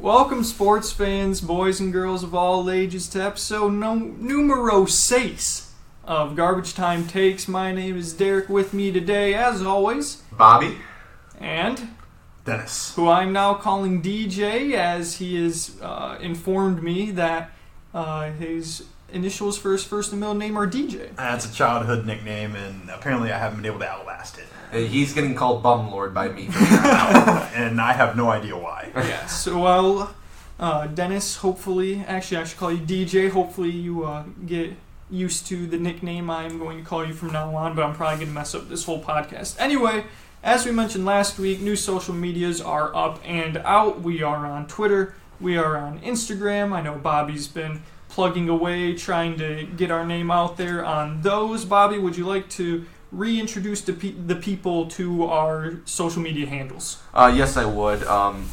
Welcome, sports fans, boys and girls of all ages, to episode numero 6 of Garbage Time Takes. My name is Derek. With me today, as always, Bobby and Dennis, who I'm now calling DJ, as he has informed me that his initials for his first and middle name are DJ. That's a childhood nickname, and apparently I haven't been able to outlast it. He's getting called Bumlord by me. And I have no idea why. Yes, well, Dennis, hopefully, actually I should call you DJ. Hopefully you get used to the nickname I'm going to call you from now on, but I'm probably going to mess up this whole podcast. Anyway, as we mentioned last week, new social medias are up and out. We are on Twitter. We are on Instagram. I know Bobby's been plugging away, trying to get our name out there on those. Bobby, would you like to reintroduce the people to our social media handles? Yes, I would. On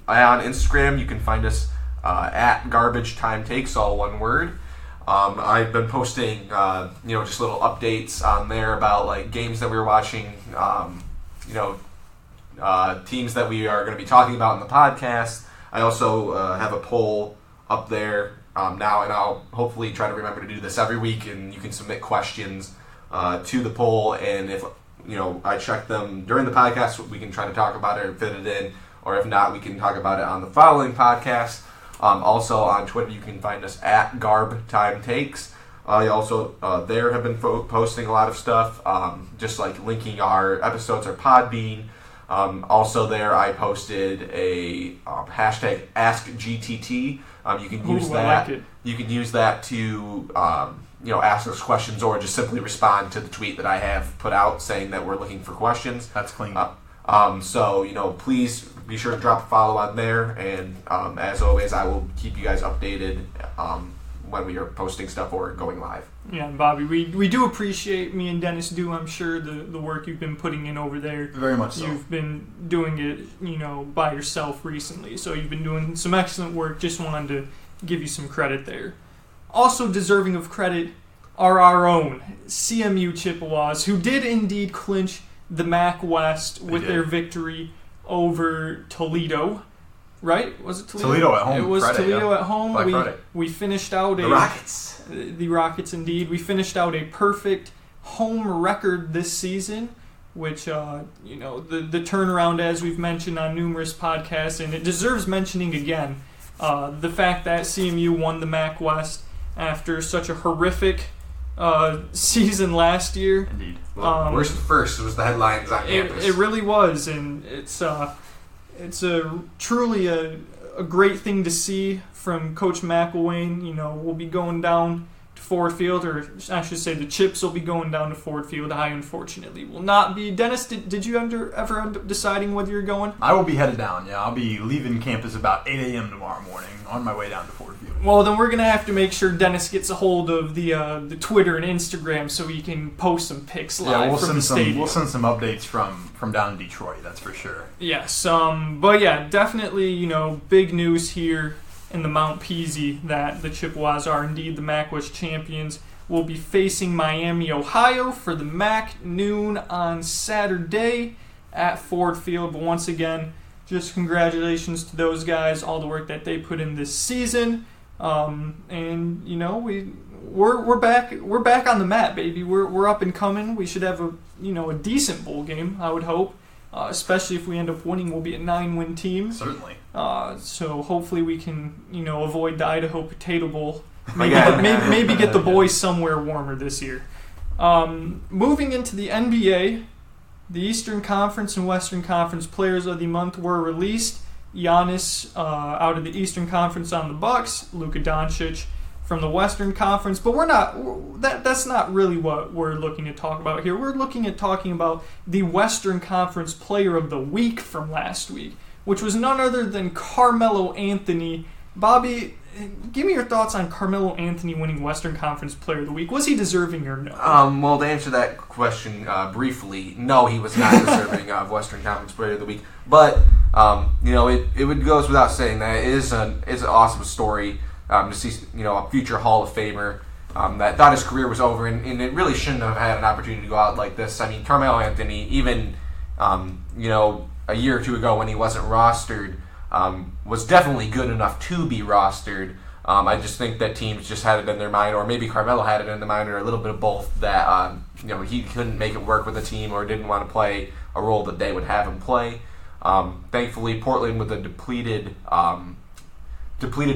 Instagram, you can find us at Garbage Time Takes, all one word. I've been posting, just little updates on there about like games that we were watching, teams that we are going to be talking about in the podcast. I also have a poll up there now, and I'll hopefully try to remember to do this every week. And you can submit questions to the poll, and if I check them during the podcast, we can try to talk about it or fit it in, or if not, we can talk about it on the following podcast. Also on Twitter, you can find us at Garb Time Takes. I also there have been posting a lot of stuff, just like linking our episodes or Podbean. Also there, I posted a hashtag AskGTT. You can use that. Like you can use that to ask us questions, or just simply respond to the tweet that I have put out saying that we're looking for questions. That's clean. So please be sure to drop a follow on there, and as always, I will keep you guys updated when we are posting stuff or going live. Yeah, Bobby, we do appreciate, me and Dennis do, I'm sure, the work you've been putting in over there. Very much so. You've been doing it, by yourself recently, so you've been doing some excellent work. Just wanted to give you some credit there. Also deserving of credit are our own CMU Chippewas, who did indeed clinch the MAC West with their victory over Toledo. Right? Was it Toledo? Toledo at home. It was Friday, Toledo yeah. at home. Black Friday. We finished out The Rockets. The Rockets, indeed. We finished out a perfect home record this season, which, the turnaround, as we've mentioned on numerous podcasts, and it deserves mentioning again, the fact that CMU won the MAC West after such a horrific season last year. Indeed. Well, worst first was the headlines on campus. It really was, and it's truly a great thing to see from Coach McElwain. We'll be going down to Ford Field, or I should say the Chips will be going down to Ford Field. I, unfortunately, will not be. Dennis, did you ever end up deciding whether you're going? I will be headed down, yeah. I'll be leaving campus about 8 a.m. tomorrow morning on my way down to Ford Field. Well, then we're going to have to make sure Dennis gets a hold of the Twitter and Instagram so he can post some pics live from the stadium. We'll send some updates from down in Detroit, that's for sure. Yes, but yeah, definitely, big news here in the Mount Peasy that the Chippewas are indeed the MAC West champions. Will be facing Miami, Ohio for the MAC noon on Saturday at Ford Field. But once again, just congratulations to those guys, all the work that they put in this season. And we're back on the mat, baby. We're up and coming. We should have a decent bowl game, I would hope. Especially if we end up winning, we'll be a 9-win team. Certainly. So hopefully we can, avoid the Idaho Potato Bowl. Maybe get the boys somewhere warmer this year. Moving into the NBA, the Eastern Conference and Western Conference Players of the Month were released. Giannis out of the Eastern Conference on the Bucks, Luka Doncic from the Western Conference, but we're not. That's not really what we're looking to talk about here. We're looking at talking about the Western Conference Player of the Week from last week, which was none other than Carmelo Anthony. Bobby, give me your thoughts on Carmelo Anthony winning Western Conference Player of the Week. Was he deserving or no? Well, to answer that question briefly, no, he was not deserving of Western Conference Player of the Week. But it would goes without saying that it is an awesome story. To see, a future Hall of Famer that thought his career was over, and it really shouldn't have had an opportunity to go out like this. I mean, Carmelo Anthony, even, a year or two ago when he wasn't rostered, was definitely good enough to be rostered. I just think that teams just had it in their mind, or maybe Carmelo had it in their mind, or a little bit of both, that he couldn't make it work with the team or didn't want to play a role that they would have him play. Thankfully, Portland, with a depleted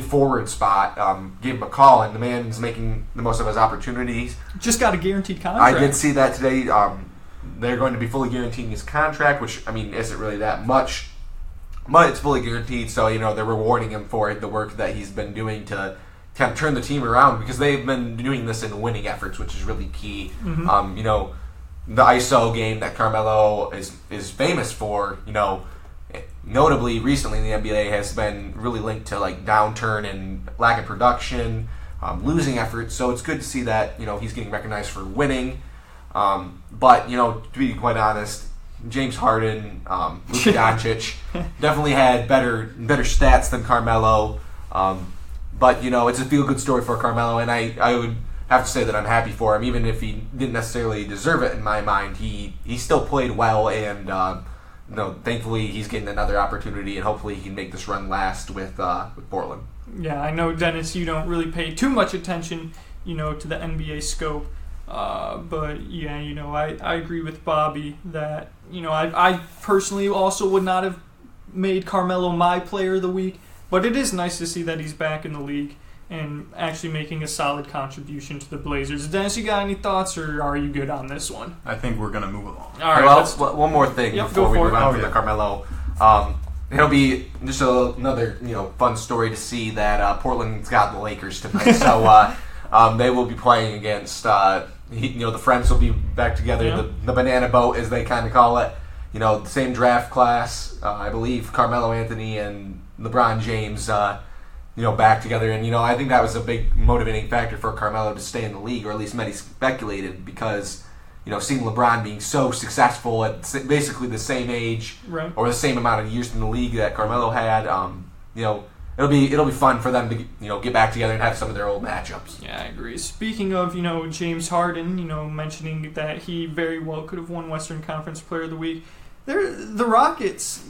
forward spot, gave him a call, and the man's making the most of his opportunities. Just got a guaranteed contract. I did see that today. They're going to be fully guaranteeing his contract, which, isn't really that much. But it's fully guaranteed, so, they're rewarding him for the work that he's been doing to kind of turn the team around, because they've been doing this in winning efforts, which is really key. Mm-hmm. The ISO game that Carmelo is famous for, notably recently in the NBA, has been really linked to downturn and lack of production, losing efforts. So it's good to see that he's getting recognized for winning. But to be quite honest, James Harden, Luka Doncic definitely had better stats than Carmelo. But it's a feel-good story for Carmelo, and I would have to say that I'm happy for him, even if he didn't necessarily deserve it in my mind. He still played well, and thankfully he's getting another opportunity, and hopefully he can make this run last with Portland. Yeah, I know, Dennis, you don't really pay too much attention, to the NBA scope. But yeah, I agree with Bobby that, I personally also would not have made Carmelo my player of the week, but it is nice to see that he's back in the league and actually making a solid contribution to the Blazers. Dennis, you got any thoughts, or are you good on this one? I think we're going to move along. All right. Well, one more thing before we move on to the Carmelo. It'll be just another fun story to see that Portland's got the Lakers tonight. So they will be playing against the Friends will be back together. Yeah. The banana boat, as they kind of call it. The same draft class. I believe Carmelo Anthony and LeBron James. Back together, and I think that was a big motivating factor for Carmelo to stay in the league, or at least many speculated, because seeing LeBron being so successful at basically the same age, right, or the same amount of years in the league that Carmelo had, it'll be fun for them to get back together and have some of their old matchups. Yeah, I agree. Speaking of James Harden, mentioning that he very well could have won Western Conference Player of the Week. The Rockets,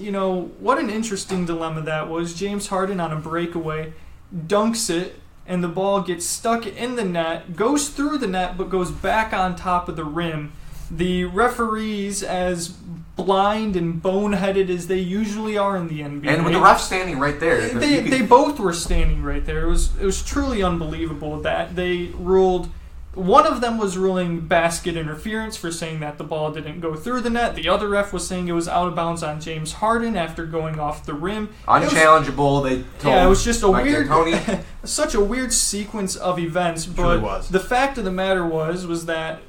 what an interesting dilemma that was. James Harden on a breakaway dunks it, and the ball gets stuck in the net, goes through the net, but goes back on top of the rim. The referees, as blind and boneheaded as they usually are in the NBA, and with the refs standing right there, they both were standing right there. It was truly unbelievable that they ruled. One of them was ruling basket interference for saying that the ball didn't go through the net. The other ref was saying it was out of bounds on James Harden after going off the rim. Unchallengeable. It was just a weird, such a weird sequence of events. But the fact of the matter was that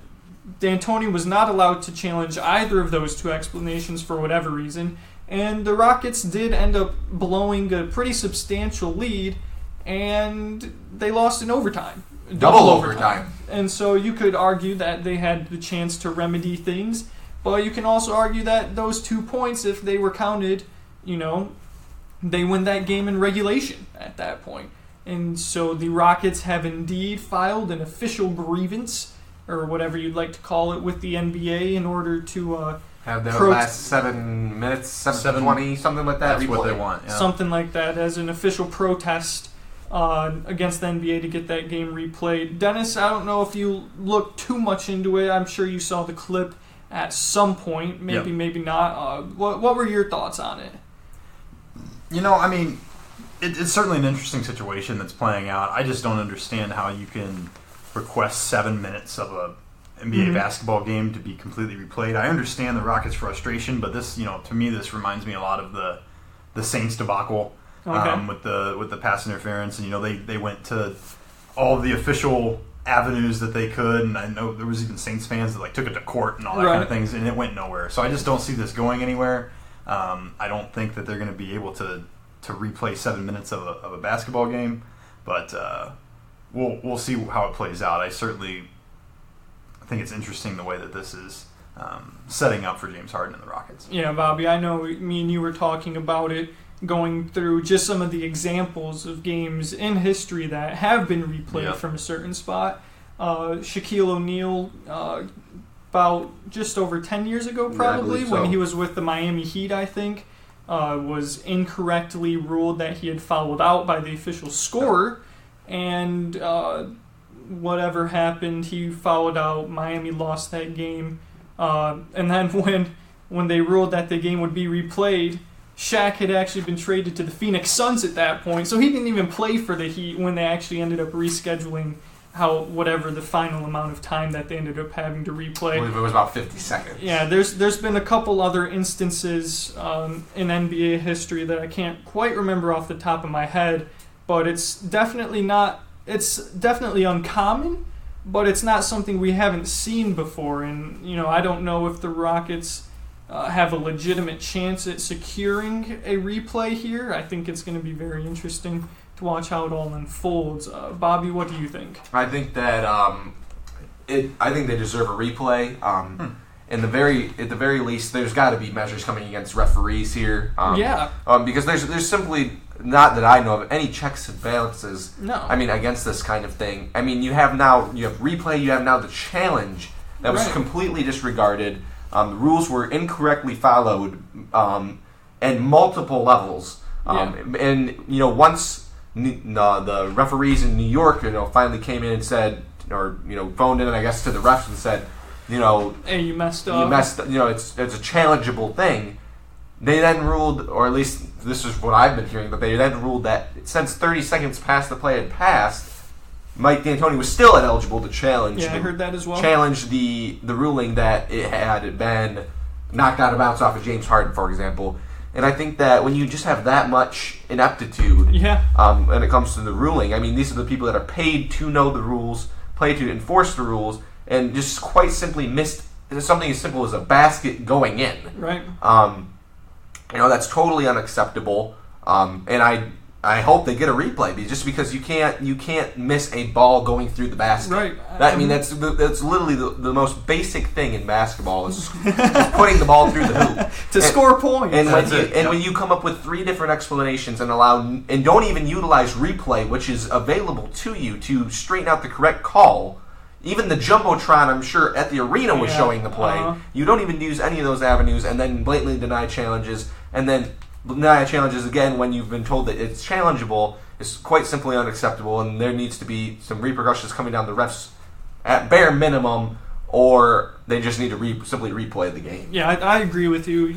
D'Antoni was not allowed to challenge either of those two explanations for whatever reason, and the Rockets did end up blowing a pretty substantial lead, and they lost in overtime. Double overtime. And so you could argue that they had the chance to remedy things, but you can also argue that those 2 points, if they were counted, they win that game in regulation at that point. And so the Rockets have indeed filed an official grievance, or whatever you'd like to call it, with the NBA in order to have their last 7 minutes, 7:20, something like that. That's what they want. Yeah. Something like that as an official protest against the NBA to get that game replayed. Dennis, I don't know if you looked too much into it. I'm sure you saw the clip at some point. Maybe, maybe not. What were your thoughts on it? It's certainly an interesting situation that's playing out. I just don't understand how you can request 7 minutes of a NBA basketball game to be completely replayed. I understand the Rockets' frustration, but this, to me, this reminds me a lot of the Saints debacle. Okay. With the pass interference, and they went to all of the official avenues that they could, and I know there was even Saints fans that took it to court and all that kind of things, and it went nowhere. So I just don't see this going anywhere. I don't think that they're going to be able to replay 7 minutes of a basketball game, but we'll see how it plays out. I think it's interesting the way that this is setting up for James Harden and the Rockets. Yeah, Bobby, I know me and you were talking about it, going through just some of the examples of games in history that have been replayed from a certain spot. Shaquille O'Neal, about just over 10 years ago, probably, when he was with the Miami Heat, I think. was incorrectly ruled that he had fouled out by the official scorer, and whatever happened, he fouled out. Miami lost that game, and then when they ruled that the game would be replayed, Shaq had actually been traded to the Phoenix Suns at that point, so he didn't even play for the Heat when they actually ended up rescheduling whatever the final amount of time that they ended up having to replay. I believe it was about 50 seconds. Yeah, there's been a couple other instances in NBA history that I can't quite remember off the top of my head, but it's definitely uncommon, but it's not something we haven't seen before. And I don't know if the Rockets have a legitimate chance at securing a replay here. I think it's going to be very interesting to watch how it all unfolds. Bobby, what do you think? I think that I think they deserve a replay. At the very least, there's got to be measures coming against referees here. Because there's simply, not that I know of, any checks and balances. No. I mean, against this kind of thing. I mean, you have replay. You have now the challenge that was completely disregarded. The rules were incorrectly followed, and multiple levels. And once the referees in New York, finally came in and said, or phoned in, I guess, to the refs and said, hey, you messed up. It's a challengeable thing. They then ruled, or at least this is what I've been hearing, but they then ruled that since 30 seconds past the play had passed, Mike D'Antoni was still ineligible to challenge. Yeah, I heard that as well. Challenge the ruling that it had been knocked out of bounds off of James Harden, for example. And I think that when you just have that much ineptitude, when it comes to the ruling, I mean, these are the people that are paid to know the rules, paid to enforce the rules, and just quite simply missed something as simple as a basket going in. Right. That's totally unacceptable. And I hope they get a replay, just because you can't miss a ball going through the basket. Right. That's literally the most basic thing in basketball is putting the ball through the hoop to score points. And when you come up with 3 different explanations and don't even utilize replay, which is available to you to straighten out the correct call. Even the Jumbotron, I'm sure, at the arena was showing the play. You don't even use any of those avenues, and then blatantly deny challenges, and then deny challenges again when you've been told that it's challengeable. Is quite simply unacceptable, and there needs to be some repercussions coming down the refs at bare minimum, or they just need to simply replay the game. Yeah, I agree with you.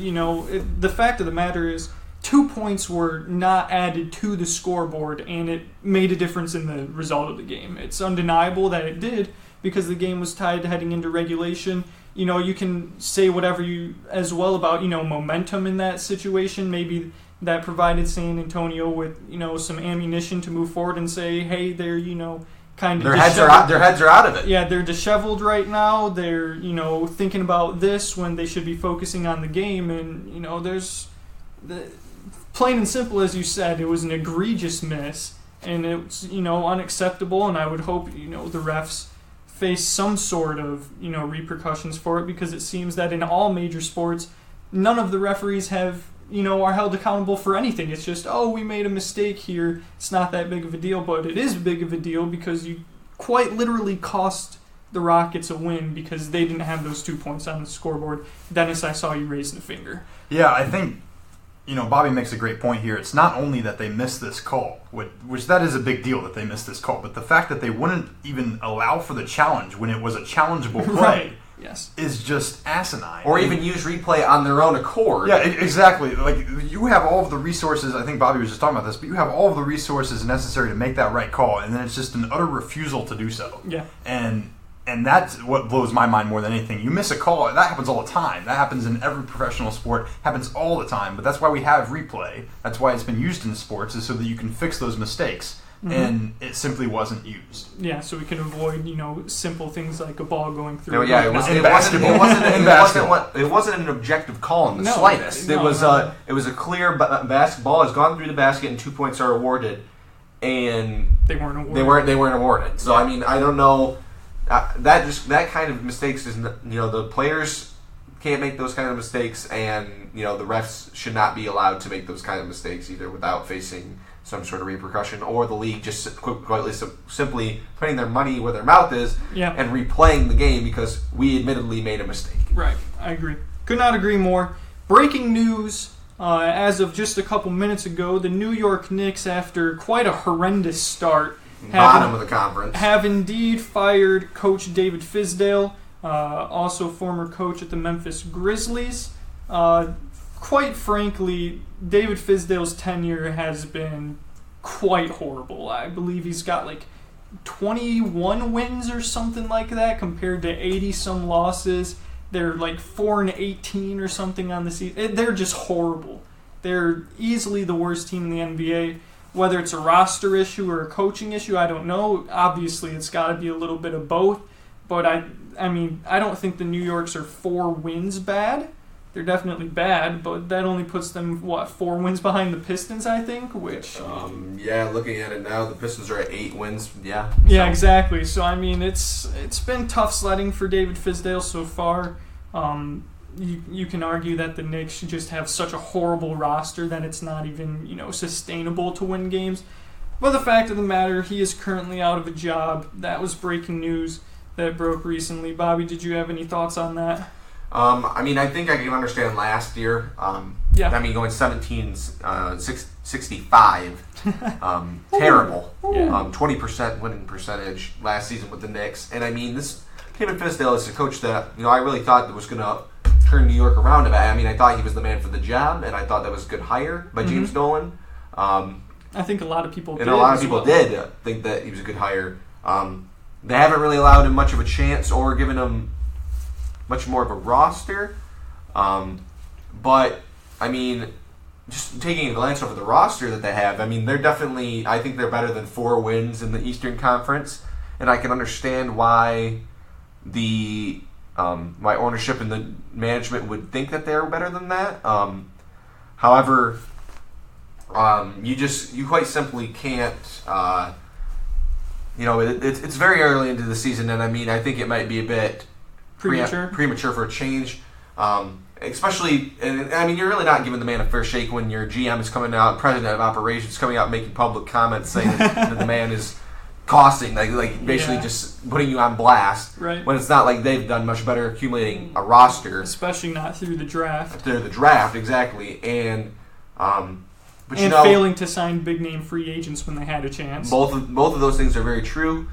The fact of the matter is 2 points were not added to the scoreboard, and it made a difference in the result of the game. It's undeniable that it did, because the game was tied heading into regulation. You can say whatever you as well about, momentum in that situation. Maybe that provided San Antonio with, some ammunition to move forward and say, hey, they're, kind of... Their heads are out of it. Yeah, they're disheveled right now. They're, thinking about this when they should be focusing on the game. And, there's... plain and simple, as you said, it was an egregious miss. And it's, unacceptable. And I would hope, the refs face some sort of, repercussions for it, because it seems that in all major sports, none of the referees have, are held accountable for anything. It's just, we made a mistake here. It's not that big of a deal, but it is big of a deal because you quite literally cost the Rockets a win because they didn't have those 2 points on the scoreboard. Dennis, I saw you raising a finger. Yeah, I think, Bobby makes a great point here. It's not only that they missed this call, which that is a big deal that they missed this call, but the fact that they wouldn't even allow for the challenge when it was a challengeable play is just asinine. Or even use replay on their own accord. Yeah, exactly. Like, you have all of the resources, I think Bobby was just talking about this, but you have all of the resources necessary to make that right call, and then it's just an utter refusal to do so. Yeah. And that's what blows my mind more than anything. You miss a call, that happens all the time. That happens in every professional sport, happens all the time. But that's why we have replay. That's why it's been used in sports, is so that you can fix those mistakes. Mm-hmm. And it simply wasn't used. Yeah, so we can avoid, simple things like a ball going through. It wasn't an objective call in the slightest. It was a clear basketball has gone through the basket and 2 points are awarded, and they weren't awarded. They weren't awarded. So I mean, I don't know. That kind of mistakes is, the players can't make those kind of mistakes, and the refs should not be allowed to make those kind of mistakes either without facing some sort of repercussion, or the league just simply putting their money where their mouth is and replaying the game because we admittedly made a mistake. Right, I agree. Could not agree more. Breaking news As of just a couple minutes ago, the New York Knicks, after quite a horrendous start, bottom of the conference, have indeed fired Coach David Fizdale, also former coach at the Memphis Grizzlies. Quite frankly, David Fizdale's tenure has been quite horrible. I believe he's got like 21 wins or something like that compared to 80-some losses. They're like 4-18 or something on the season. They're just horrible. They're easily the worst team in the NBA. Whether it's a roster issue or a coaching issue, I don't know. Obviously, it's got to be a little bit of both. But I mean, I don't think the New Yorks are 4 wins bad. They're definitely bad, but that only puts them, 4 wins behind the Pistons, I think, which... yeah, looking at it now, the Pistons are at 8 wins, yeah. Yeah, exactly. So, I mean, it's been tough sledding for David Fizdale so far. You can argue that the Knicks just have such a horrible roster that it's not even, sustainable to win games. But the fact of the matter, he is currently out of a job. That was breaking news that broke recently. Bobby, did you have any thoughts on that? I mean, I think I can understand last year. Yeah. I mean, going 65, terrible. Yeah. 20% winning percentage last season with the Knicks. And I mean, this David Fizdale is a coach that, I really thought that was going to turn New York around. I mean, I thought he was the man for the job, and I thought that was a good hire by James Dolan. I think a lot of people did. And a lot of people did think that he was a good hire. They haven't really allowed him much of a chance or given him much more of a roster. But, I mean, just taking a glance over the roster that they have, I mean, I think they're better than 4 wins in the Eastern Conference. And I can understand why my ownership and the management would think that they're better than that. However, you quite simply can't, it's very early into the season, and I mean, I think it might be a bit premature for a change. Especially, and I mean, you're really not giving the man a fair shake when your GM is coming out, president of operations coming out, making public comments saying that the man is costing, like basically just putting you on blast. Right. When it's not like they've done much better accumulating a roster, especially not through the draft. Through the draft, exactly, and but failing to sign big name free agents when they had a chance. Both of those things are very true.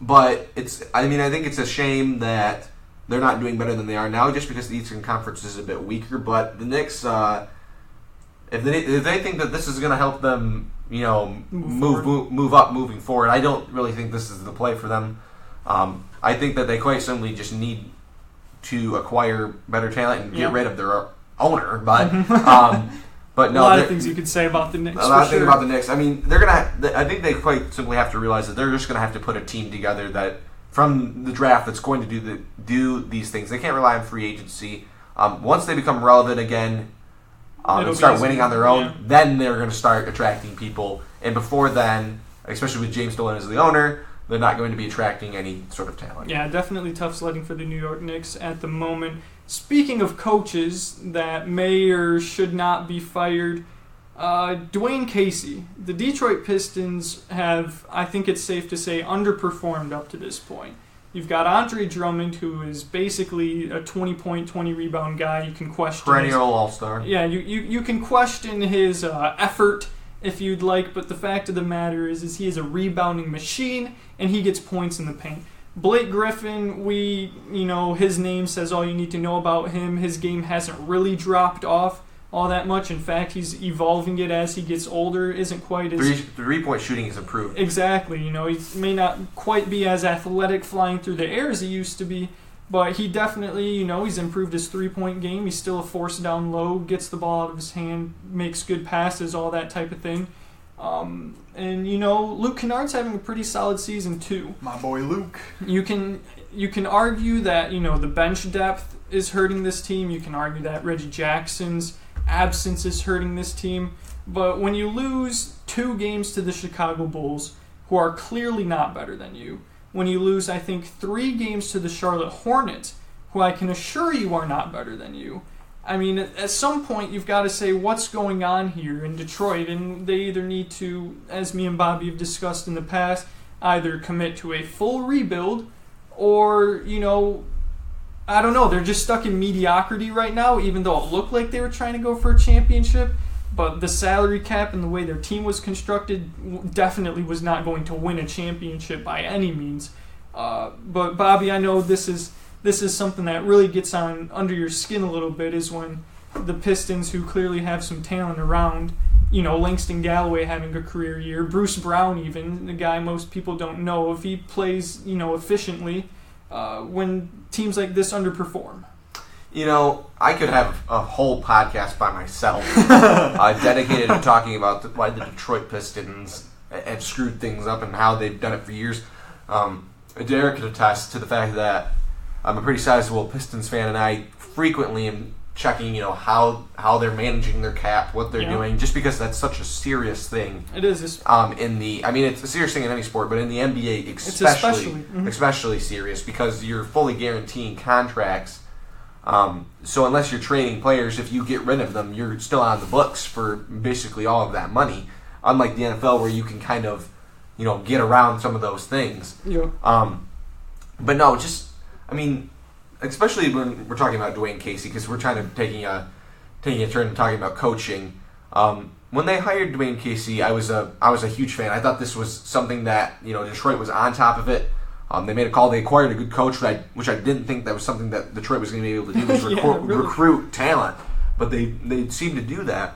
But I think it's a shame that they're not doing better than they are now, just because the Eastern Conference is a bit weaker. But the Knicks, if they think that this is going to help them, move up moving forward, I don't really think this is the play for them. I think that they quite simply just need to acquire better talent and get rid of their owner. But but no, a lot of things you could say about the Knicks. A lot of things about the Knicks. I mean, I think they quite simply have to realize that they're just going to have to put a team together that from the draft that's going to do these things. They can't rely on free agency. Once they become relevant again and start winning on their own, then they're going to start attracting people. And before then, especially with James Dolan as the owner, they're not going to be attracting any sort of talent. Yeah, definitely tough sledding for the New York Knicks at the moment. Speaking of coaches that may or should not be fired, Dwayne Casey. The Detroit Pistons have, I think it's safe to say, underperformed up to this point. You've got Andre Drummond, who is basically a 20-point, 20-rebound guy. You can question perennial all-star. Yeah, you can question his effort if you'd like, but the fact of the matter is he is a rebounding machine, and he gets points in the paint. Blake Griffin, his name says all you need to know about him. His game hasn't really dropped off all that much. In fact, he's evolving it as he gets older. Isn't quite as... Three-point shooting has improved. Exactly. He may not quite be as athletic flying through the air as he used to be, but he definitely, he's improved his three-point game. He's still a force down low, gets the ball out of his hand, makes good passes, all that type of thing. And Luke Kennard's having a pretty solid season too. My boy Luke. You can argue that the bench depth is hurting this team. You can argue that Reggie Jackson's absence is hurting this team. But when you lose 2 games to the Chicago Bulls, who are clearly not better than you, when you lose, I think, 3 games to the Charlotte Hornets, who I can assure you are not better than you, I mean, at some point, you've got to say what's going on here in Detroit, and they either need to, as me and Bobby have discussed in the past, either commit to a full rebuild or, I don't know. They're just stuck in mediocrity right now, even though it looked like they were trying to go for a championship. But the salary cap and the way their team was constructed definitely was not going to win a championship by any means. But Bobby, I know this is something that really gets on under your skin a little bit, is when the Pistons, who clearly have some talent around, Langston Galloway having a career year, Bruce Brown even, the guy most people don't know, if he plays, efficiently, when teams like this underperform. I could have a whole podcast by myself dedicated to talking about why the Detroit Pistons have screwed things up and how they've done it for years. Derek could attest to the fact that I'm a pretty sizable Pistons fan, and I frequently am checking, how they're managing their cap, what they're doing, just because that's such a serious thing. It is. It's a serious thing in any sport, but in the NBA especially serious, because you're fully guaranteeing contracts. So unless you're trading players, if you get rid of them, you're still on the books for basically all of that money. Unlike the NFL, where you can kind of, get around some of those things. Yeah. But no, especially when we're talking about Dwayne Casey, because we're taking a turn talking about coaching. When they hired Dwayne Casey, I was a huge fan. I thought this was something that Detroit was on top of it. They made a call. They acquired a good coach, which I didn't think that was something that Detroit was going to be able to do, was recruit talent. But they seemed to do that.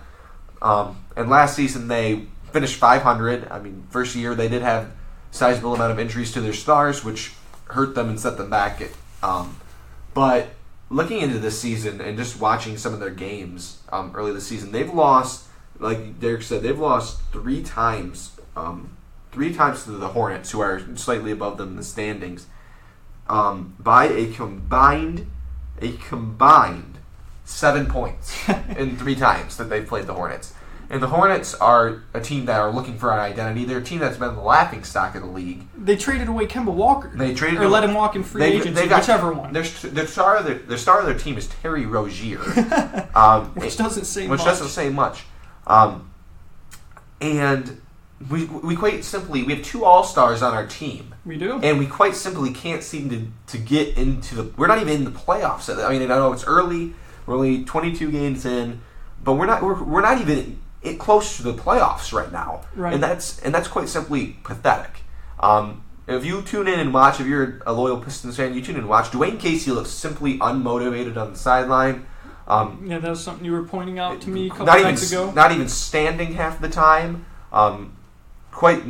And last season they finished 500. First year they did have a sizable amount of injuries to their stars, which hurt them and set them back. But looking into this season and just watching some of their games early this season, they've lost, like Derek said, three times. Three times to the Hornets, who are slightly above them in the standings, by a combined 7 points in 3 times that they've played the Hornets. And the Hornets are a team that are looking for an identity. They're a team that's been the laughingstock of the league. They traded away Kemba Walker. Let him walk in free agency, whichever one. The star of their team is Terry Rozier, which doesn't say much. And we quite simply, we have 2 all-stars on our team. We do. And we quite simply can't seem to get into we're not even in the playoffs. I know it's early. We're only 22 games in, but we're not even close to the playoffs right now. Right. And that's quite simply pathetic. If you tune in and watch, if you're a loyal Pistons fan, you tune in and watch, Dwayne Casey looks simply unmotivated on the sideline. That was something you were pointing out to me a couple nights ago. Not even standing half the time. Quite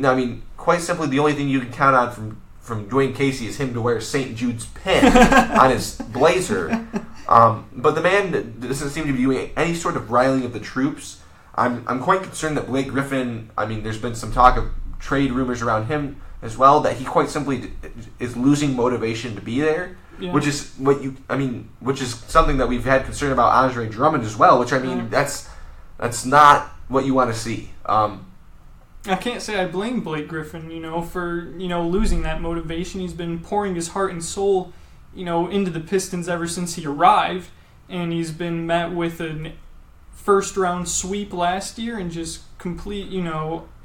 simply, the only thing you can count on from Dwayne Casey is him to wear St. Jude's pin on his blazer. But the man doesn't seem to be doing any sort of riling of the troops. I'm quite concerned that Blake Griffin, there's been some talk of trade rumors around him as well, that he quite simply is losing motivation to be there. Yeah. Which is something that we've had concern about Andre Drummond as well, which that's not what you want to see. I can't say I blame Blake Griffin, for, losing that motivation. He's been pouring his heart and soul, into the Pistons ever since he arrived, and he's been met with a first-round sweep last year and just complete,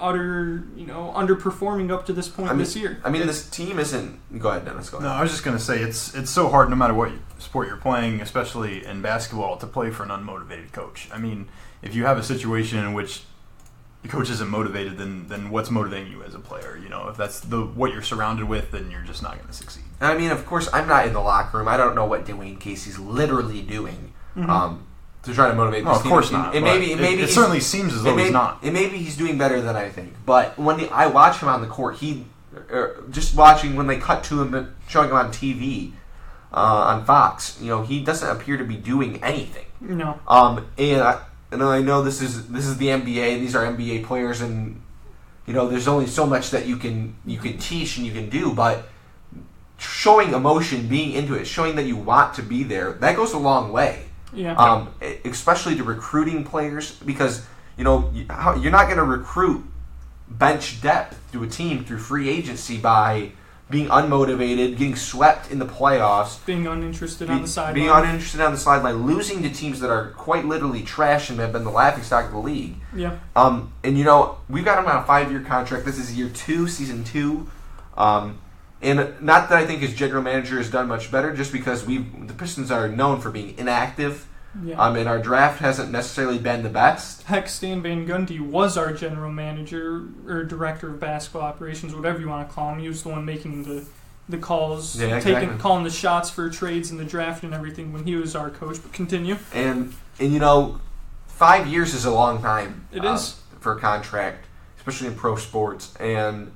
utter, underperforming up to this point this year. This team isn't... Go ahead, Dennis. Go ahead. No, I was just going to say, it's so hard no matter what sport you're playing, especially in basketball, to play for an unmotivated coach. If you have a situation in which the coach isn't motivated, then what's motivating you as a player? If that's what you're surrounded with, then you're just not going to succeed. Of course, I'm not in the locker room. I don't know what Dwayne Casey's literally doing to try to motivate this team. Of course not. It certainly seems as though he's not. And maybe he's doing better than I think. But when I watch him on the court, just watching when they cut to him, showing him on TV on Fox, he doesn't appear to be doing anything. No. And I know this is the NBA. These are NBA players, and there's only so much that you can teach and you can do. But showing emotion, being into it, showing that you want to be there, that goes a long way. Yeah. Especially to recruiting players, because you're not going to recruit bench depth to a team through free agency by being unmotivated, getting swept in the playoffs, being uninterested on the sideline, losing to teams that are quite literally trash and have been the laughingstock of the league. Yeah. And we've got him on a 5-year contract. This is year 2, season 2. And not that I think his general manager has done much better, just because the Pistons are known for being inactive. Yeah. And our draft hasn't necessarily been the best. Heck, Stan Van Gundy was our general manager or director of basketball operations, whatever you want to call him. He was the one making the calls, calling the shots for trades in the draft and everything when he was our coach. But continue. And 5 years is a long time. It is. For a contract, especially in pro sports. And,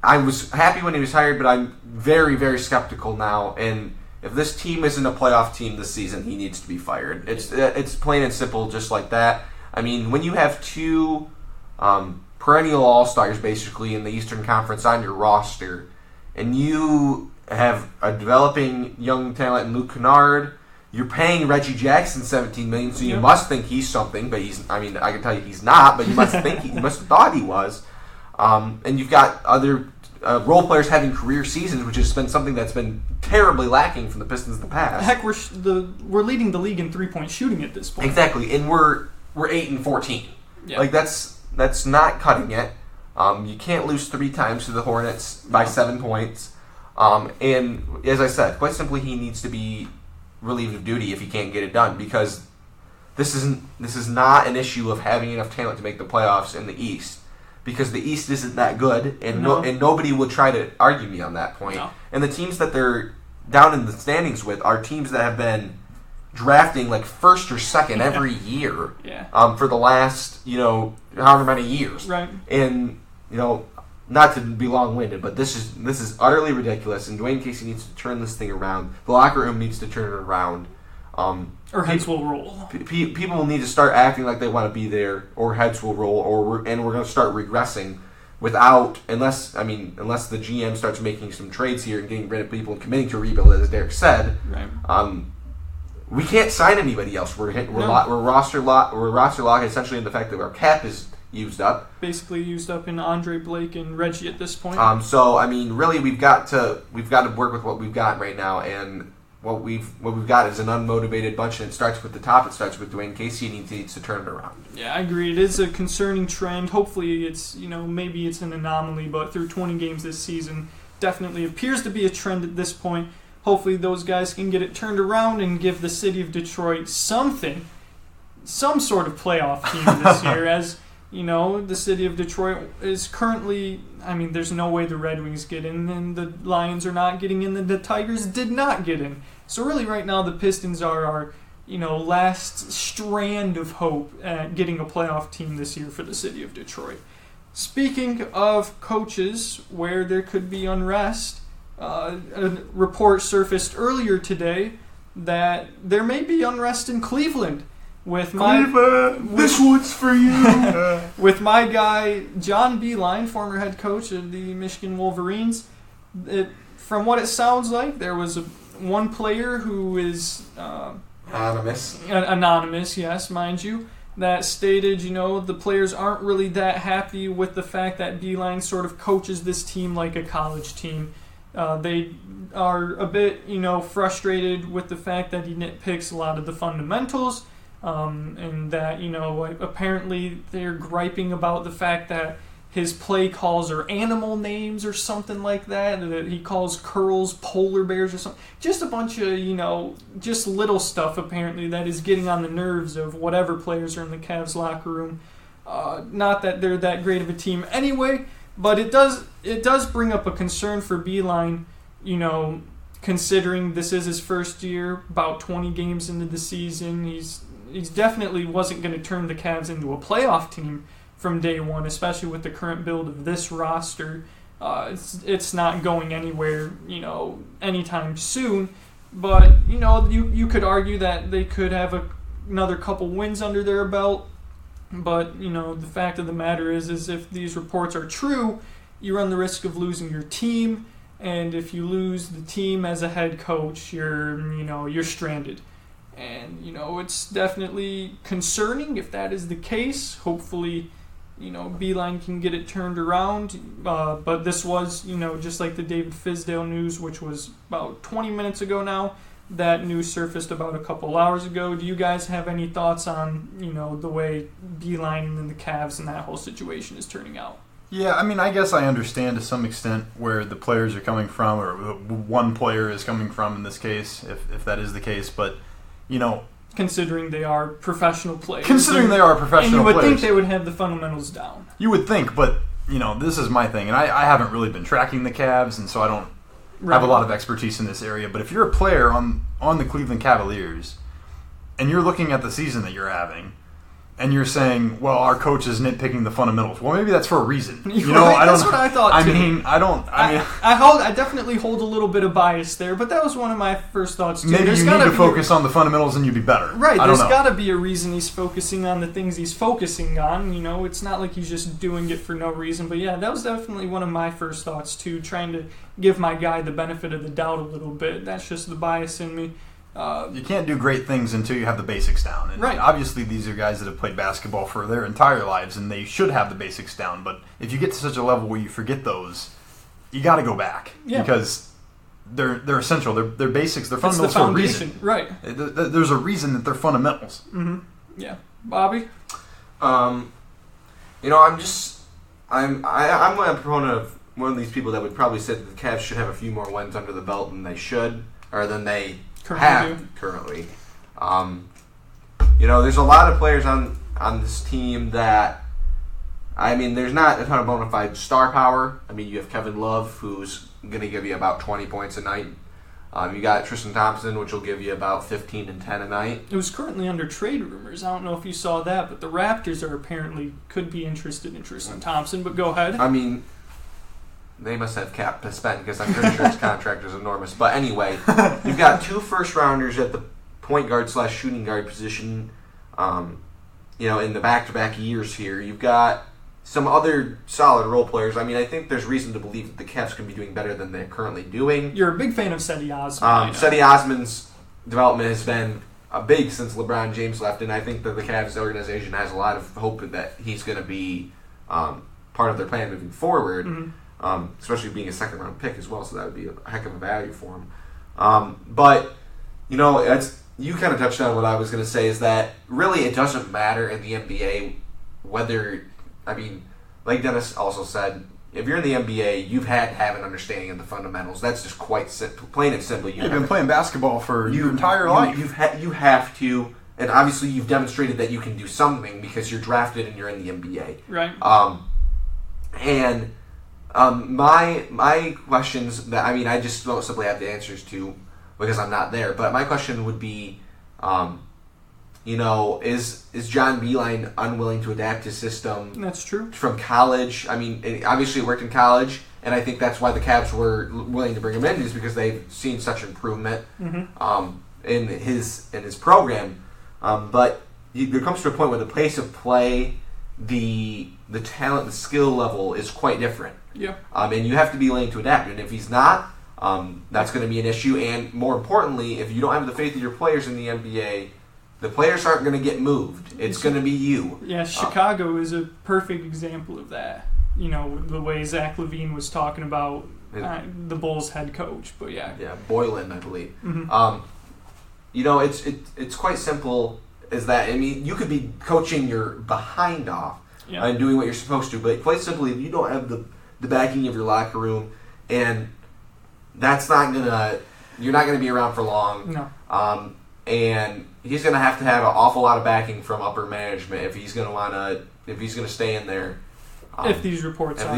I was happy when he was hired, but I'm very, very skeptical now. And if this team isn't a playoff team this season, he needs to be fired. It's plain and simple, just like that. I mean, when you have two perennial all-stars, basically, in the Eastern Conference on your roster, and you have a developing young talent in Luke Kennard, you're paying Reggie Jackson $17 million, so you must think he's something, but I can tell you he's not, but you must think you must have thought he was. And you've got other role players having career seasons, which has been something that's been terribly lacking from the Pistons in the past. Heck, we're leading the league in 3-point shooting at this point. Exactly, and we're 8-14. Yeah. Like that's not cutting it. You can't lose 3 times to the Hornets by 7 points. And as I said, quite simply, he needs to be relieved of duty if he can't get it done, because this is not an issue of having enough talent to make the playoffs in the East, because the East isn't that good, and and nobody will try to argue me on that point. No. And the teams that they're down in the standings with are teams that have been drafting like first or second every year for the last however many years. Right. And not to be long-winded, but this is utterly ridiculous, and Dwayne Casey needs to turn this thing around. The locker room needs to turn it around. Or heads will roll. People need to start acting like they want to be there, or heads will roll, and we're going to start regressing unless the GM starts making some trades here and getting rid of people and committing to a rebuild, as Derek said. Right. We can't sign anybody else. We're roster locked essentially in the fact that our cap is used up. Basically used up in Andre Blake and Reggie at this point. Really we've got to work with what we've got right now, and what we've got is an unmotivated bunch, and it starts with the top. It starts with Dwayne Casey, and he needs to turn it around. Yeah, I agree. It is a concerning trend. Hopefully it's maybe it's an anomaly, but through 20 games this season, definitely appears to be a trend at this point. Hopefully those guys can get it turned around and give the city of Detroit some sort of playoff team this year. As the city of Detroit is currently, there's no way the Red Wings get in, and the Lions are not getting in, and the Tigers did not get in. So really right now the Pistons are our, last strand of hope at getting a playoff team this year for the city of Detroit. Speaking of coaches where there could be unrest, a report surfaced earlier today that there may be unrest in Cleveland. This one's for you. With my guy John Beilein, former head coach of the Michigan Wolverines. From what it sounds like, there was one player who is anonymous, yes, mind you, that stated, the players aren't really that happy with the fact that Beilein sort of coaches this team like a college team. They are a bit, frustrated with the fact that he nitpicks a lot of the fundamentals. And that, apparently they're griping about the fact that his play calls are animal names or something like that he calls curls polar bears or something. Just a bunch of, just little stuff apparently that is getting on the nerves of whatever players are in the Cavs locker room. Not that they're that great of a team anyway, but it does bring up a concern for Beilein, considering this is his first year, about 20 games into the season. He's definitely wasn't going to turn the Cavs into a playoff team from day one, especially with the current build of this roster. It's not going anywhere, anytime soon. But, you could argue that they could have another couple wins under their belt. But, the fact of the matter is if these reports are true, you run the risk of losing your team. And if you lose the team as a head coach, you're stranded. And, it's definitely concerning if that is the case. Hopefully, Beilein can get it turned around. But this was, just like the David Fizdale news, which was about 20 minutes ago now. That news surfaced about a couple hours ago. Do you guys have any thoughts on, the way Beilein and the Cavs and that whole situation is turning out? Yeah, I mean, I guess I understand to some extent where the players are coming from, or one player is coming from in this case, if that is the case. But, considering they are professional players. And you would think they would have the fundamentals down. You would think, but, this is my thing. And I haven't really been tracking the Cavs, and so I don't have a lot of expertise in this area. But if you're a player on the Cleveland Cavaliers, and you're looking at the season that you're having, and you're saying, well, our coach is nitpicking the fundamentals. Well, maybe that's for a reason. That's what I thought, too. I definitely hold a little bit of bias there, but that was one of my first thoughts, too. Maybe you need to focus on the fundamentals and you'd be better. Right, there's got to be a reason he's focusing on the things he's focusing on. It's not like he's just doing it for no reason. But, yeah, that was definitely one of my first thoughts, too, trying to give my guy the benefit of the doubt a little bit. That's just the bias in me. You can't do great things until you have the basics down. And right. Obviously, these are guys that have played basketball for their entire lives, and they should have the basics down. But if you get to such a level where you forget those, you got to go back because they're essential. They're basics. They're fundamentals for a reason. Right. There's a reason that they're fundamentals. Mm-hmm. Yeah, Bobby. I'm a proponent of one of these people that would probably say that the Cavs should have a few more wins under the belt than they should, or than they currently. There's a lot of players on this team that, there's not a ton of bona fide star power. You have Kevin Love, who's going to give you about 20 points a night. You got Tristan Thompson, which will give you about 15 and 10 a night. It was currently under trade rumors. I don't know if you saw that, but the Raptors could be interested in Tristan Thompson, but go ahead. They must have cap to spend because I'm pretty sure his contract is enormous. But anyway, you've got 2 first-rounders at the point guard / shooting guard position, in the back-to-back years here. You've got some other solid role players. I think there's reason to believe that the Cavs can be doing better than they're currently doing. You're a big fan of Cedi Osman. Cedi Osman's development has been big since LeBron James left, and I think that the Cavs organization has a lot of hope that he's going to be part of their plan moving forward. Mm-hmm. Especially being a second-round pick as well, so that would be a heck of a value for him. But, you kind of touched on what I was going to say, is that really it doesn't matter in the NBA whether, like Dennis also said, if you're in the NBA, you've had to have an understanding of the fundamentals. That's just quite simple, plain and simple. You've been playing basketball for your entire life. You have to, and obviously you've demonstrated that you can do something because you're drafted and you're in the NBA. Right. My questions that I just don't simply have the answers to because I'm not there. But my question would be, is John Beilein unwilling to adapt his system? That's true. From college, obviously it worked in college, and I think that's why the Cavs were willing to bring him in, is because they've seen such improvement in his program. But there comes to a point where the pace of play, the talent, the skill level is quite different. Yeah. And you have to be willing to adapt. And if he's not, that's going to be an issue. And more importantly, if you don't have the faith of your players in the NBA, the players aren't going to get moved. It's going to be you. Yeah, Chicago is a perfect example of that. The way Zach LaVine was talking about the Bulls head coach. But yeah. Yeah, Boylan, I believe. Mm-hmm. It's quite simple as that. You could be coaching your behind off and doing what you're supposed to, but quite simply, if you don't have the backing of your locker room, and that's not you're not gonna be around for long. No. And he's gonna have an awful lot of backing from upper management if he's gonna stay in there. If these reports are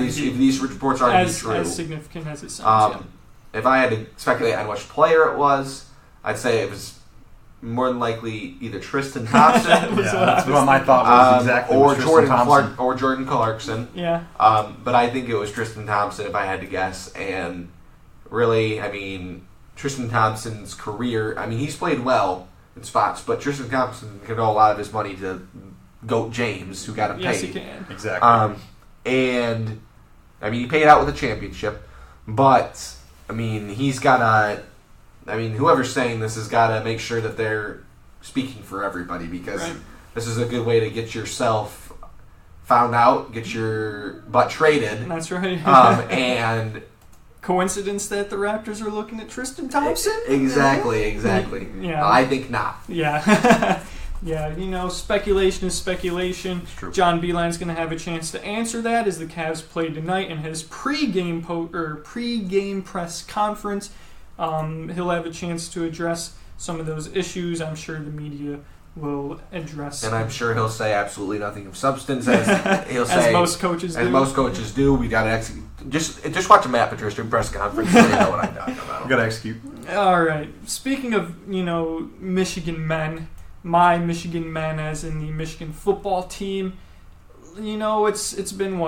true, as significant as it sounds. If I had to speculate on which player it was, I'd say it was more than likely either Tristan Thompson. That's what my thought was exactly. Or Jordan Clarkson. Yeah. But I think it was Tristan Thompson if I had to guess. And really, Tristan Thompson's career, he's played well in spots, but Tristan Thompson can owe a lot of his money to Goat James, who got him paid. Yes, he can. Exactly. And he paid out with a championship, but he's got to. Whoever's saying this has got to make sure that they're speaking for everybody, because this is a good way to get yourself found out, get your butt traded. That's right. And coincidence that the Raptors are looking at Tristan Thompson? Exactly. Yeah. I think not. Yeah. Yeah, speculation is speculation. It's true. John Beeline's going to have a chance to answer that as the Cavs play tonight in his pre-game press conference. He'll have a chance to address some of those issues. I'm sure the media will address. And I'm sure he'll say absolutely nothing of substance, as he'll say, as most coaches do. As most coaches do. We got to execute. Just watch a Matt Patricia press conference, so you know what I'm talking about. We got to execute. All right. Speaking of Michigan men, my Michigan men, as in the Michigan football team. It's been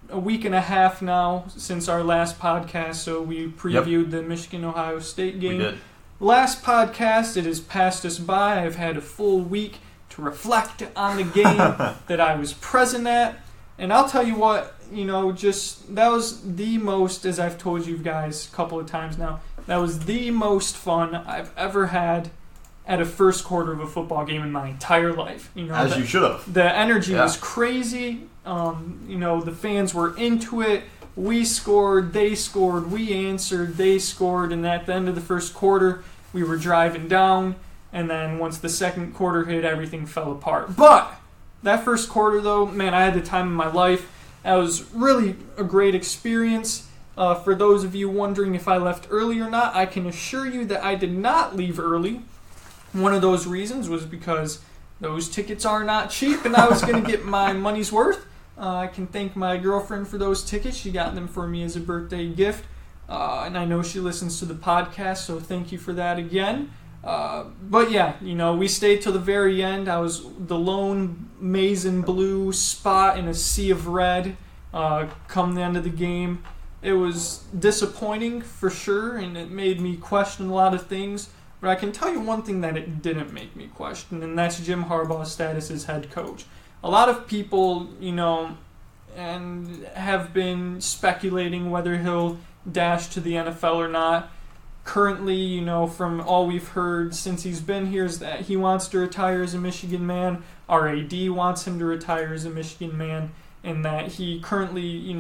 a week and a half now since our last podcast, so we previewed the Michigan-Ohio State game. We did. Last podcast, it has passed us by. I've had a full week to reflect on the game that I was present at. And I'll tell you what, that was the most, as I've told you guys a couple of times now, that was the most fun I've ever had at a first quarter of a football game in my entire life. As you should have. The energy was crazy. The fans were into it. We scored, they scored, we answered, they scored, and at the end of the first quarter, we were driving down, and then once the second quarter hit, everything fell apart. But that first quarter, though, man, I had the time of my life. That was really a great experience. For those of you wondering if I left early or not, I can assure you that I did not leave early. One of those reasons was because those tickets are not cheap, and I was going to get my money's worth. I can thank my girlfriend for those tickets. She got them for me as a birthday gift. And I know she listens to the podcast, so thank you for that again. But yeah, we stayed till the very end. I was the lone maize and blue spot in a sea of red come the end of the game. It was disappointing for sure, and it made me question a lot of things. But I can tell you one thing that it didn't make me question, and that's Jim Harbaugh's status as head coach. A lot of people, and have been speculating whether he'll dash to the NFL or not. Currently, from all we've heard since he's been here is that he wants to retire as a Michigan man. Our AD wants him to retire as a Michigan man, and that he currently,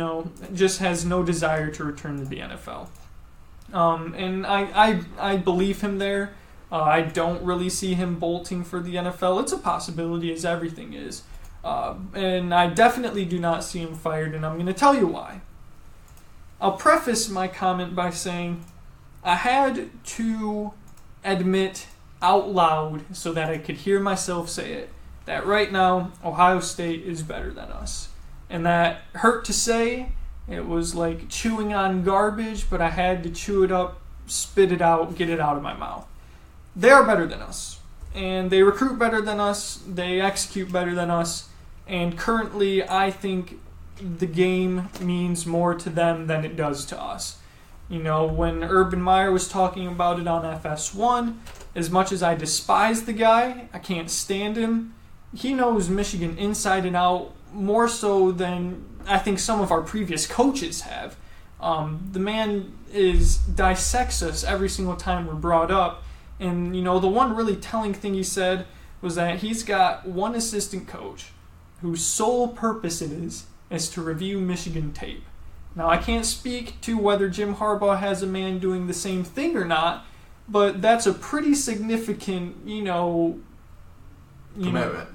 just has no desire to return to the NFL. And I believe him there. I don't really see him bolting for the NFL. It's a possibility, as everything is. And I definitely do not see him fired, and I'm going to tell you why. I'll preface my comment by saying I had to admit out loud so that I could hear myself say it, that right now Ohio State is better than us. And that hurt to say. It was like chewing on garbage, but I had to chew it up, spit it out, get it out of my mouth. They are better than us. And they recruit better than us. They execute better than us. And currently, I think the game means more to them than it does to us. When Urban Meyer was talking about it on FS1, as much as I despise the guy, I can't stand him, he knows Michigan inside and out more so than I think some of our previous coaches have. The man dissects us every single time we're brought up. And, the one really telling thing he said was that he's got one assistant coach whose sole purpose it is to review Michigan tape. Now, I can't speak to whether Jim Harbaugh has a man doing the same thing or not, but that's a pretty significant, commitment.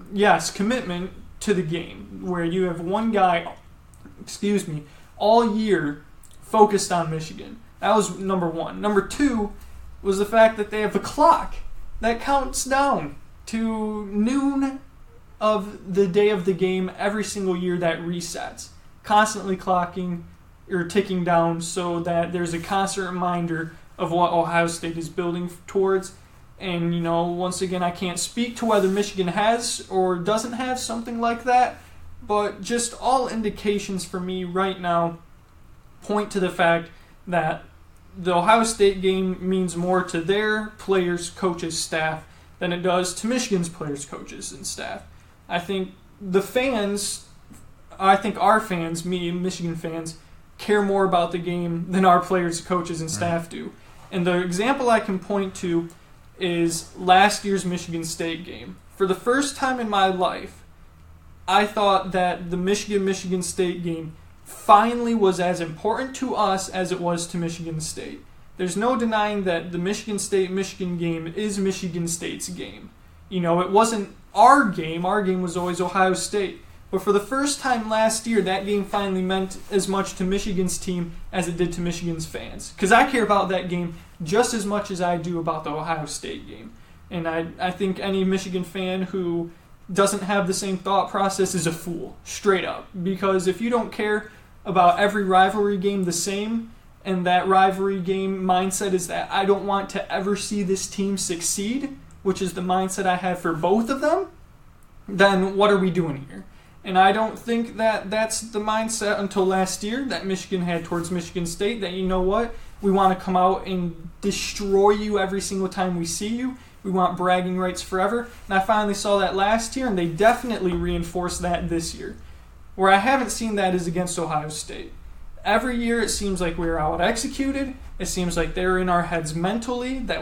Commitment to the game, where you have one guy, all year focused on Michigan. That was number one. Number two was the fact that they have a clock that counts down to noon of the day of the game every single year that resets, constantly clocking or ticking down so that there's a constant reminder of what Ohio State is building towards. And, once again, I can't speak to whether Michigan has or doesn't have something like that, but just all indications for me right now point to the fact that the Ohio State game means more to their players, coaches, staff than it does to Michigan's players, coaches, and staff. I think our fans, me, Michigan fans, care more about the game than our players, coaches, and staff do. And the example I can point to is last year's Michigan State game. For the first time in my life, I thought that the Michigan State game finally was as important to us as it was to Michigan State. There's no denying that the Michigan State-Michigan game is Michigan State's game. It wasn't our game was always Ohio State. But for the first time last year, that game finally meant as much to Michigan's team as it did to Michigan's fans. Because I care about that game just as much as I do about the Ohio State game. And I think any Michigan fan who doesn't have the same thought process is a fool, straight up. Because if you don't care about every rivalry game the same, and that rivalry game mindset is that I don't want to ever see this team succeed, which is the mindset I have for both of them, then what are we doing here? And I don't think that that's the mindset until last year that Michigan had towards Michigan State, that, you know what, we want to come out and destroy you every single time we see you. We want bragging rights forever. And I finally saw that last year, and they definitely reinforced that this year. Where I haven't seen that is against Ohio State. Every year it seems like we're out-executed. It seems like they're in our heads mentally, that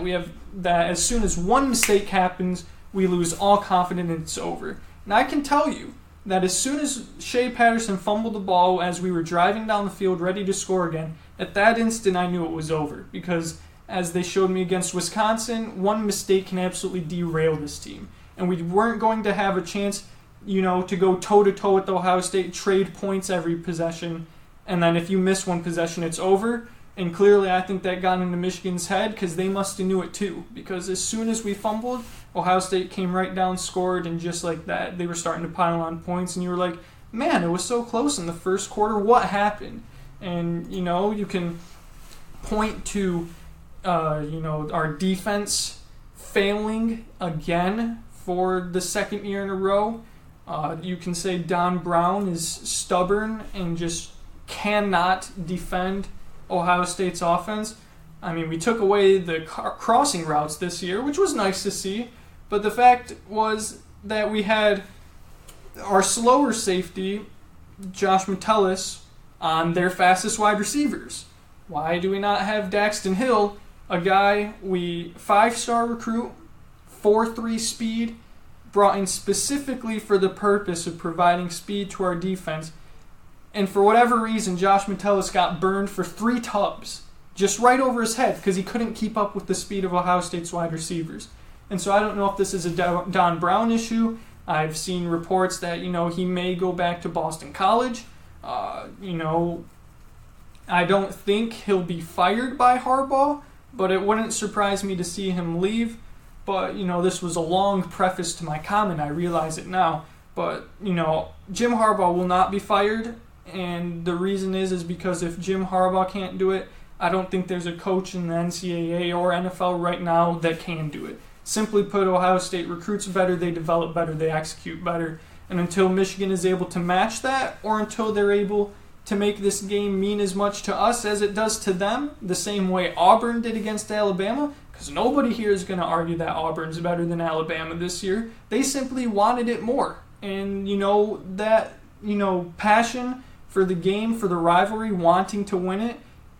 as soon as one mistake happens, we lose all confidence and it's over. And I can tell you that as soon as Shea Patterson fumbled the ball as we were driving down the field ready to score again, at that instant I knew it was over. Because as they showed me against Wisconsin, one mistake can absolutely derail this team. And we weren't going to have a chance, to go toe-to-toe with Ohio State, trade points every possession, and then if you miss one possession, it's over. And clearly I think that got into Michigan's head because they must have knew it too. Because as soon as we fumbled, Ohio State came right down, scored, and just like that, they were starting to pile on points. And you were like, man, it was so close in the first quarter. What happened? And, you can point to, our defense failing again for the second year in a row. You can say Don Brown is stubborn and just cannot defend Ohio State's offense. I mean, we took away the crossing routes this year, which was nice to see, but the fact was that we had our slower safety, Josh Metellus, on their fastest wide receivers. Why do we not have Daxton Hill, a guy we 5-star recruit, 4.3 speed, brought in specifically for the purpose of providing speed to our defense? And for whatever reason, Josh Metellus got burned for 3 tubs, just right over his head, because he couldn't keep up with the speed of Ohio State's wide receivers. And so I don't know if this is a Don Brown issue. I've seen reports that, he may go back to Boston College. I don't think he'll be fired by Harbaugh, but it wouldn't surprise me to see him leave. But, this was a long preface to my comment. I realize it now. But, Jim Harbaugh will not be fired. And the reason is because if Jim Harbaugh can't do it, I don't think there's a coach in the NCAA or NFL right now that can do it. Simply put, Ohio State recruits better, they develop better, they execute better. And until Michigan is able to match that, or until they're able to make this game mean as much to us as it does to them, the same way Auburn did against Alabama, because nobody here is going to argue that Auburn's better than Alabama this year. They simply wanted it more. And, that, passion for the game, for the rivalry, wanting to win it,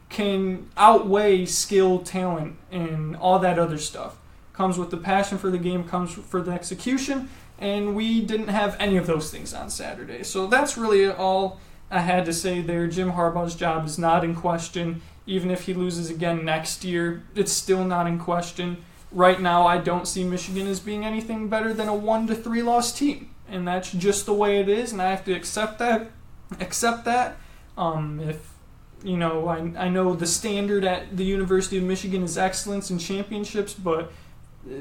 can outweigh skill, talent, and all that other stuff. Comes with the passion for the game, comes for the execution, and we didn't have any of those things on Saturday. So that's really all I had to say there. Jim Harbaugh's job is not in question. Even if he loses again next year, it's still not in question. Right now, I don't see Michigan as being anything better than a 1-3 loss team. And that's just the way it is, and I have to accept that. I know the standard at the University of Michigan is excellence in championships, but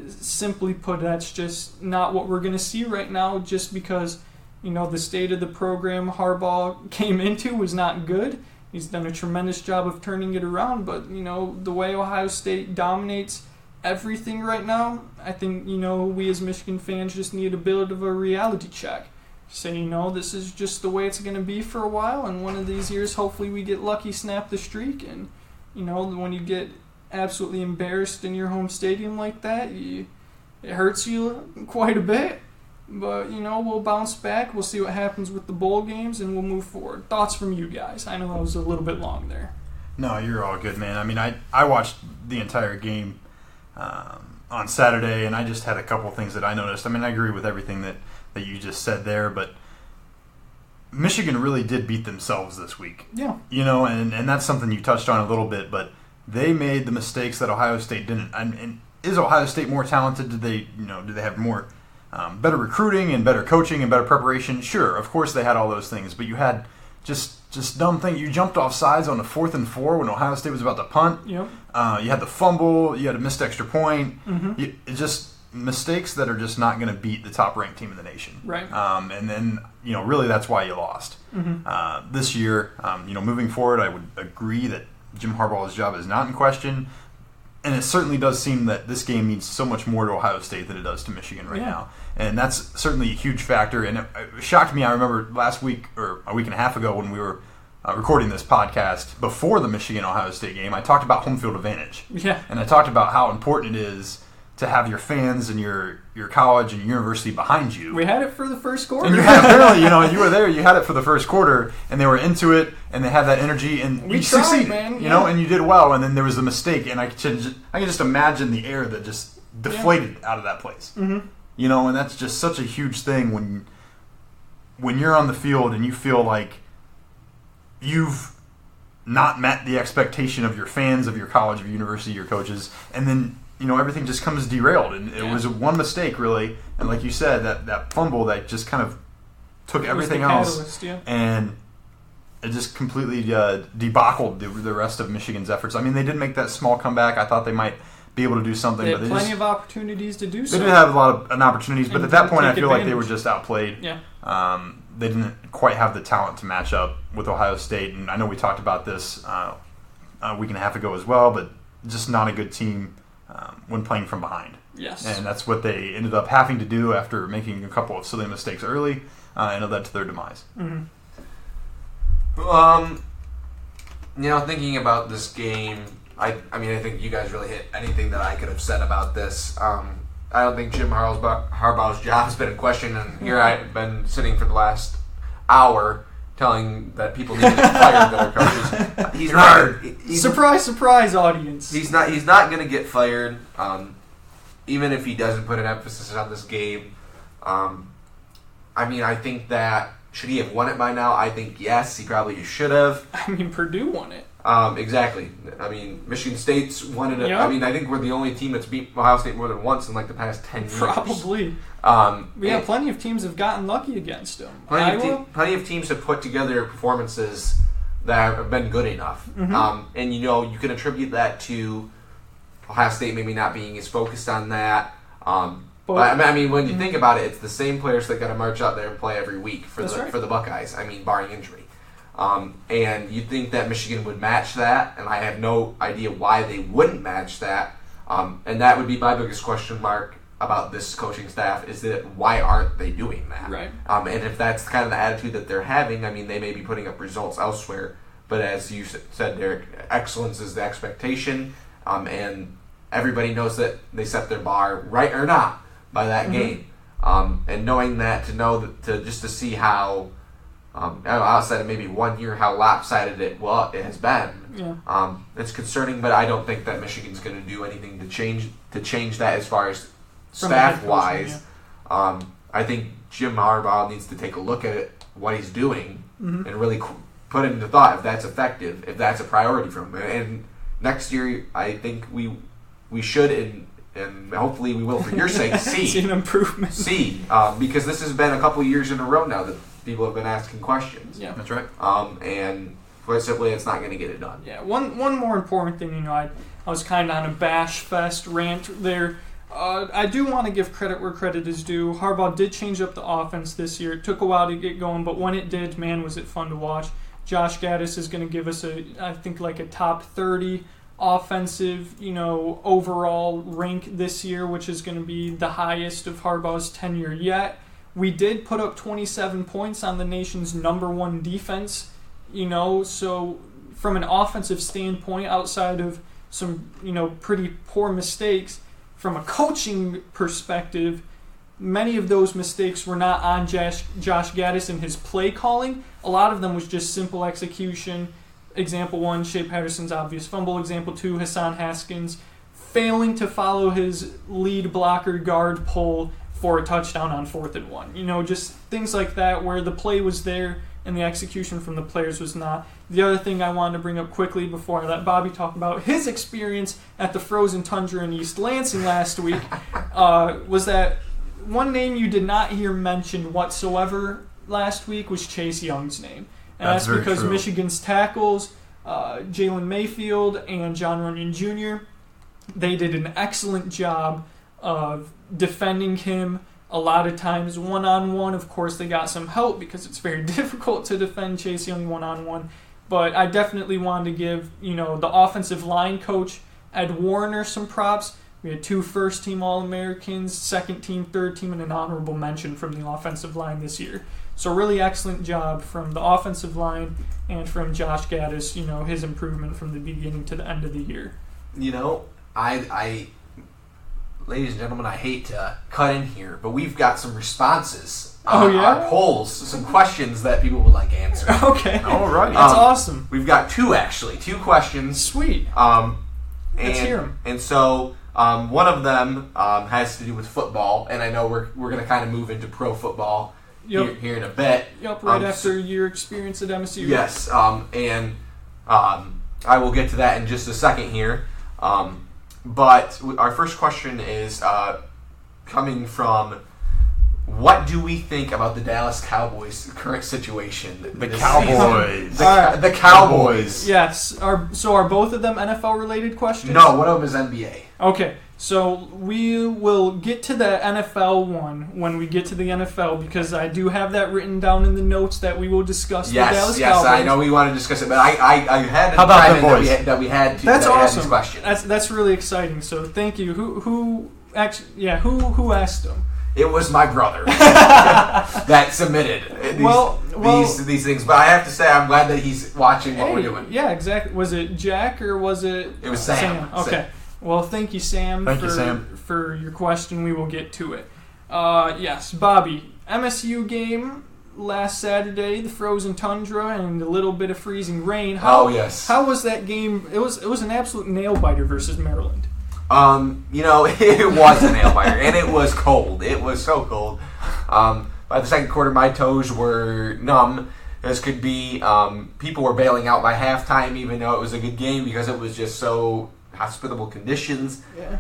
simply put, that's just not what we're going to see right now, just because, the state of the program Harbaugh came into was not good. He's done a tremendous job of turning it around, but, the way Ohio State dominates everything right now, I think, we as Michigan fans just need a bit of a reality check. Say, this is just the way it's going to be for a while, and one of these years, hopefully we get lucky, snap the streak, and, when you get absolutely embarrassed in your home stadium like that, it hurts you quite a bit. But, we'll bounce back, we'll see what happens with the bowl games, and we'll move forward. Thoughts from you guys? I know that was a little bit long there. No, you're all good, man. I mean, I watched the entire game on Saturday, and I just had a couple things that I noticed. I mean, I agree with everything that you just said there, but Michigan really did beat themselves this week. Yeah. And that's something you touched on a little bit, but they made the mistakes that Ohio State didn't. And is Ohio State more talented? Do they have more better recruiting and better coaching and better preparation. Sure, of course they had all those things, but you had just dumb thing. You jumped off sides on a 4th and 4 when Ohio State was about to punt. Yep. You had the fumble. You had a missed extra point. Mm-hmm. It's just mistakes that are just not going to beat the top-ranked team in the nation. Right. And then, really that's why you lost. Mm-hmm. This year, moving forward, I would agree that Jim Harbaugh's job is not in question. And it certainly does seem that this game means so much more to Ohio State than it does to Michigan right now. And that's certainly a huge factor. And it shocked me. I remember last week or a week and a half ago when we were recording this podcast before the Michigan-Ohio State game, I talked about home field advantage. Yeah. And I talked about how important it is to have your fans and your college and university behind you. We had it for the first quarter. And you had, apparently, you were there, you had it for the first quarter, and they were into it, and they had that energy, and we you tried, succeeded, man. and you did well, and then there was a mistake, and I can just imagine the air that just deflated out of that place. Mm-hmm. And that's just such a huge thing when you're on the field and you feel like you've not met the expectation of your fans, of your college, of your university, your coaches, and then everything just comes derailed. And it was one mistake, really. And like you said, that fumble that just kind of took everything else. And it just completely debacled the rest of Michigan's efforts. I mean, they did make that small comeback. I thought they might be able to do something. They had plenty of opportunities to do so. They did have a lot of opportunities, but at that point I feel like they were just outplayed. Yeah. They didn't quite have the talent to match up with Ohio State. And I know we talked about this a week and a half ago as well, but just not a good team when playing from behind. Yes. And that's what they ended up having to do after making a couple of silly mistakes early, and it led to their demise. Mm-hmm. Thinking about this game, I think you guys really hit anything that I could have said about this. I don't think Jim Harbaugh's job has been in question, and here I've been sitting for the last hour telling that people need to get fired that are coaches. He's right. Surprise, audience. He's not going to get fired, even if he doesn't put an emphasis on this game. I think that should he have won it by now? I think yes, he probably should have. Purdue won it. Exactly. Michigan State's won it. Yep. I think we're the only team that's beat Ohio State more than once in the past 10 years. Probably. Plenty of teams have gotten lucky against them. Plenty of teams have put together performances that have been good enough. Mm-hmm. And you can attribute that to Ohio State maybe not being as focused on that. But when you think about it, it's the same players that got to march out there and play every week for the Buckeyes. Barring injury. And you'd think that Michigan would match that, and I have no idea why they wouldn't match that. And that would be my biggest question mark about this coaching staff, is that why aren't they doing that? Right. And if that's kind of the attitude that they're having, they may be putting up results elsewhere. But as you said, Derek, excellence is the expectation, and everybody knows that they set their bar, right or not, by that game. And knowing that, to see how, outside of maybe 1 year, how lopsided it has been. Yeah. It's concerning, but I don't think that Michigan's going to do anything to change that as far as staff wise. I think Jim Harbaugh needs to take a look at what he's doing and really put into thought if that's effective, if that's a priority for him. And next year, I think we should and hopefully we will, for your sake, see an improvement. Because this has been a couple years in a row now that people have been asking questions. Yeah, that's right. And quite simply, it's not going to get it done. Yeah. One more important thing, I was kind of on a bash fest rant there. I do want to give credit where credit is due. Harbaugh did change up the offense this year. It took a while to get going, but when it did, man, was it fun to watch. Josh Gaddis is going to give us a top 30 offensive, overall rank this year, which is going to be the highest of Harbaugh's tenure yet. We did put up 27 points on the nation's number one defense, so from an offensive standpoint, outside of some, pretty poor mistakes, from a coaching perspective, many of those mistakes were not on Josh Gaddis and his play calling. A lot of them was just simple execution. Example 1, Shea Patterson's obvious fumble. Example 2, Hassan Haskins failing to follow his lead blocker guard pull for a touchdown on 4th and 1. Just things like that where the play was there and the execution from the players was not. The other thing I wanted to bring up quickly before I let Bobby talk about his experience at the frozen tundra in East Lansing last week was that one name you did not hear mentioned whatsoever last week was Chase Young's name. And that's because true. Michigan's tackles, Jalen Mayfield and John Runyon Jr., they did an excellent job of defending him. A lot of times one-on-one. Of course, they got some help because it's very difficult to defend Chase Young one-on-one. But I definitely wanted to give, the offensive line coach, Ed Warner, some props. We had 2 first-team All-Americans, second-team, third-team, and an honorable mention from the offensive line this year. So really excellent job from the offensive line and from Josh Gaddis, his improvement from the beginning to the end of the year. I ladies and gentlemen, I hate to cut in here, but we've got some responses on our polls, some questions that people would like answered. Okay. All right. That's awesome. We've got 2 questions. Sweet. Let's hear them. And so one of them has to do with football, and I know we're going to kind of move into pro football here in a bit. Yep, right after your experience at MSU. Yes, and I will get to that in just a second here. But our first question is coming from, what do we think about the Dallas Cowboys' current situation? The Cowboys. The Cowboys. Yes. Are both of them NFL-related questions? No, one of them is NBA. Okay, so we will get to the NFL one when we get to the NFL, because I do have that written down in the notes that we will discuss the Dallas Cowboys. Yes, I know we want to discuss it, but I had to How about time the boys? that we had to. That's awesome. These questions. That's really exciting. So thank you. Who asked them? It was my brother that submitted these things. But I have to say, I'm glad that he's watching what we're doing. Yeah, exactly. Was it Jack or was it? It was Sam. Okay. Sam. Well, thank you, Sam. For your question. We will get to it. Yes, Bobby. MSU game last Saturday, the frozen tundra and a little bit of freezing rain. Yes. How was that game? It was an absolute nail biter versus Maryland. It was a nail biter, and it was cold. It was so cold. By the second quarter, my toes were numb as could be. People were bailing out by halftime, even though it was a good game, because it was just so hospitable conditions. Yeah.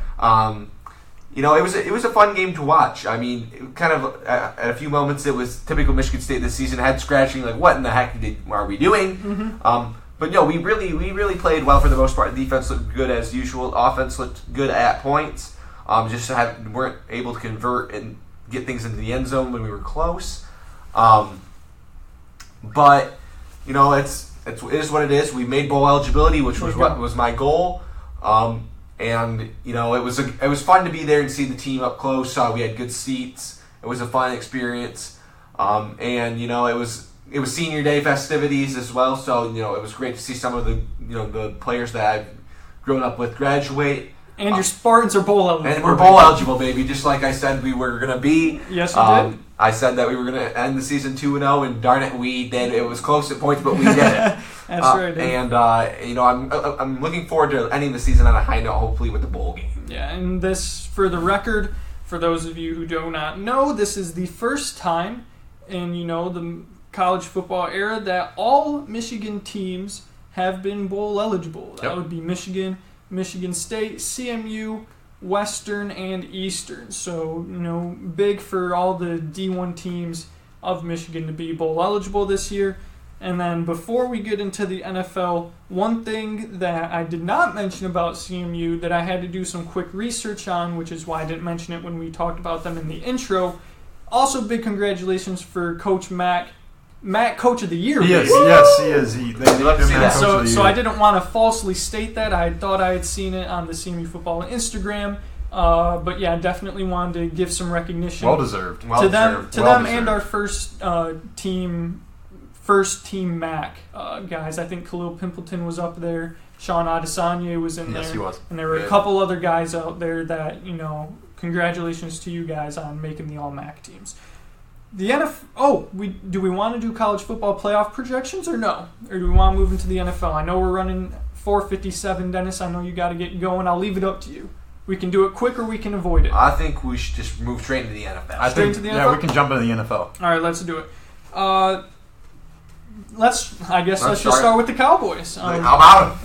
It was a fun game to watch. I mean, kind of at a few moments, it was typical Michigan State this season. Head scratching, like, what in the heck are we doing? Mm-hmm. But no, we really played well for the most part. The defense looked good as usual. Offense looked good at points. Weren't able to convert and get things into the end zone when we were close. But it is what it is. We made bowl eligibility, which was what was my goal. And it was fun to be there and see the team up close. We had good seats. It was a fun experience. It was senior day festivities as well, so it was great to see some of the players that I've grown up with graduate. And your Spartans are bowl eligible. And we're bowl eligible, baby, just like I said we were going to be. Yes, you did. I said that we were going to end the season 2-0, and darn it, we did. It was close at points, but we did it. That's right. Dude. And I'm looking forward to ending the season on a high note, hopefully with the bowl game. Yeah, and this, for the record, for those of you who do not know, this is the first time in the college football era that all Michigan teams have been bowl eligible. That would be Michigan, Michigan State, CMU, Western, and Eastern. So, big for all the D1 teams of Michigan to be bowl eligible this year. And then before we get into the NFL, one thing that I did not mention about CMU that I had to do some quick research on, which is why I didn't mention it when we talked about them in the intro. Also, big congratulations for Coach Mack. Matt, Coach of the Year. Yes, he is. Love to see that. So I didn't want to falsely state that. I thought I had seen it on the CMU Football Instagram. But yeah, definitely wanted to give some recognition. Well deserved. To them and our first team MAC guys. I think Khalil Pimpleton was up there. Sean Adesanya was in there. Yes, he was. And there were a couple other guys out there that, congratulations to you guys on making the All-MAC teams. The NFL. Do we want to do college football playoff projections or no? Or do we want to move into the NFL? I know we're running 4:57, Dennis. I know you got to get going. I'll leave it up to you. We can do it quick or we can avoid it. I think we should just move straight into the NFL. Straight to the NFL? Yeah, we can jump into the NFL. All right, let's do it. Let's just start with the Cowboys. How about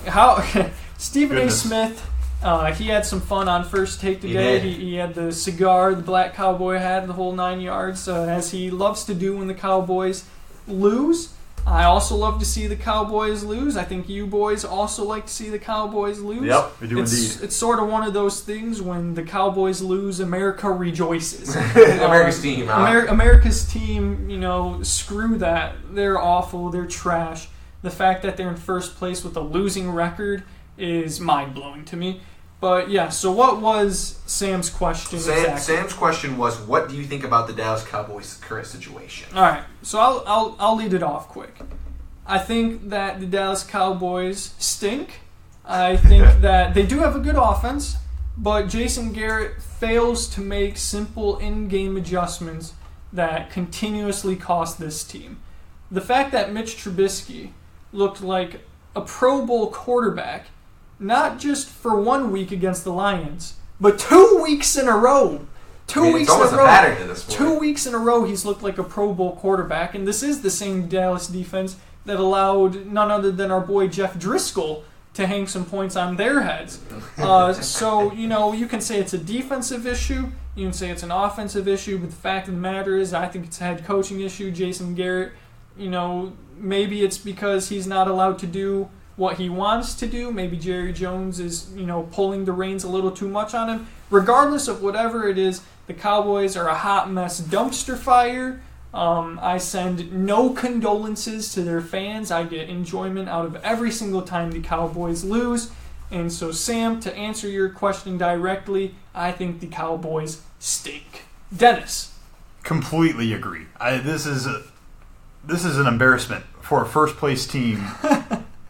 them? Stephen A. Smith He had some fun on First Take today. He had the cigar, the black cowboy hat, the whole 9 yards, as he loves to do when the Cowboys lose. I also love to see the Cowboys lose. I think you boys also like to see the Cowboys lose. Yep, we do indeed. It's sort of one of those things when the Cowboys lose, America rejoices. America's team, huh? America's team, screw that. They're awful. They're trash. The fact that they're in first place with a losing record is mind-blowing to me. But yeah, so what was Sam's question exactly? Sam's question was, what do you think about the Dallas Cowboys' current situation? All right, so I'll lead it off quick. I think that the Dallas Cowboys stink. I think that they do have a good offense, but Jason Garrett fails to make simple in-game adjustments that continuously cost this team. The fact that Mitch Trubisky looked like a Pro Bowl quarterback, not just for 1 week against the Lions, but 2 weeks in a row. It's almost a pattern to this point. 2 weeks in a row he's looked like a Pro Bowl quarterback, and this is the same Dallas defense that allowed none other than our boy Jeff Driscoll to hang some points on their heads. So, you can say it's a defensive issue, you can say it's an offensive issue, but the fact of the matter is I think it's a head coaching issue. Jason Garrett, maybe it's because he's not allowed to do what he wants to do. Maybe Jerry Jones is, pulling the reins a little too much on him. Regardless of whatever it is, the Cowboys are a hot mess dumpster fire. I send no condolences to their fans. I get enjoyment out of every single time the Cowboys lose. And so, Sam, to answer your question directly, I think the Cowboys stink. Dennis. Completely agree. This is an embarrassment for a first-place team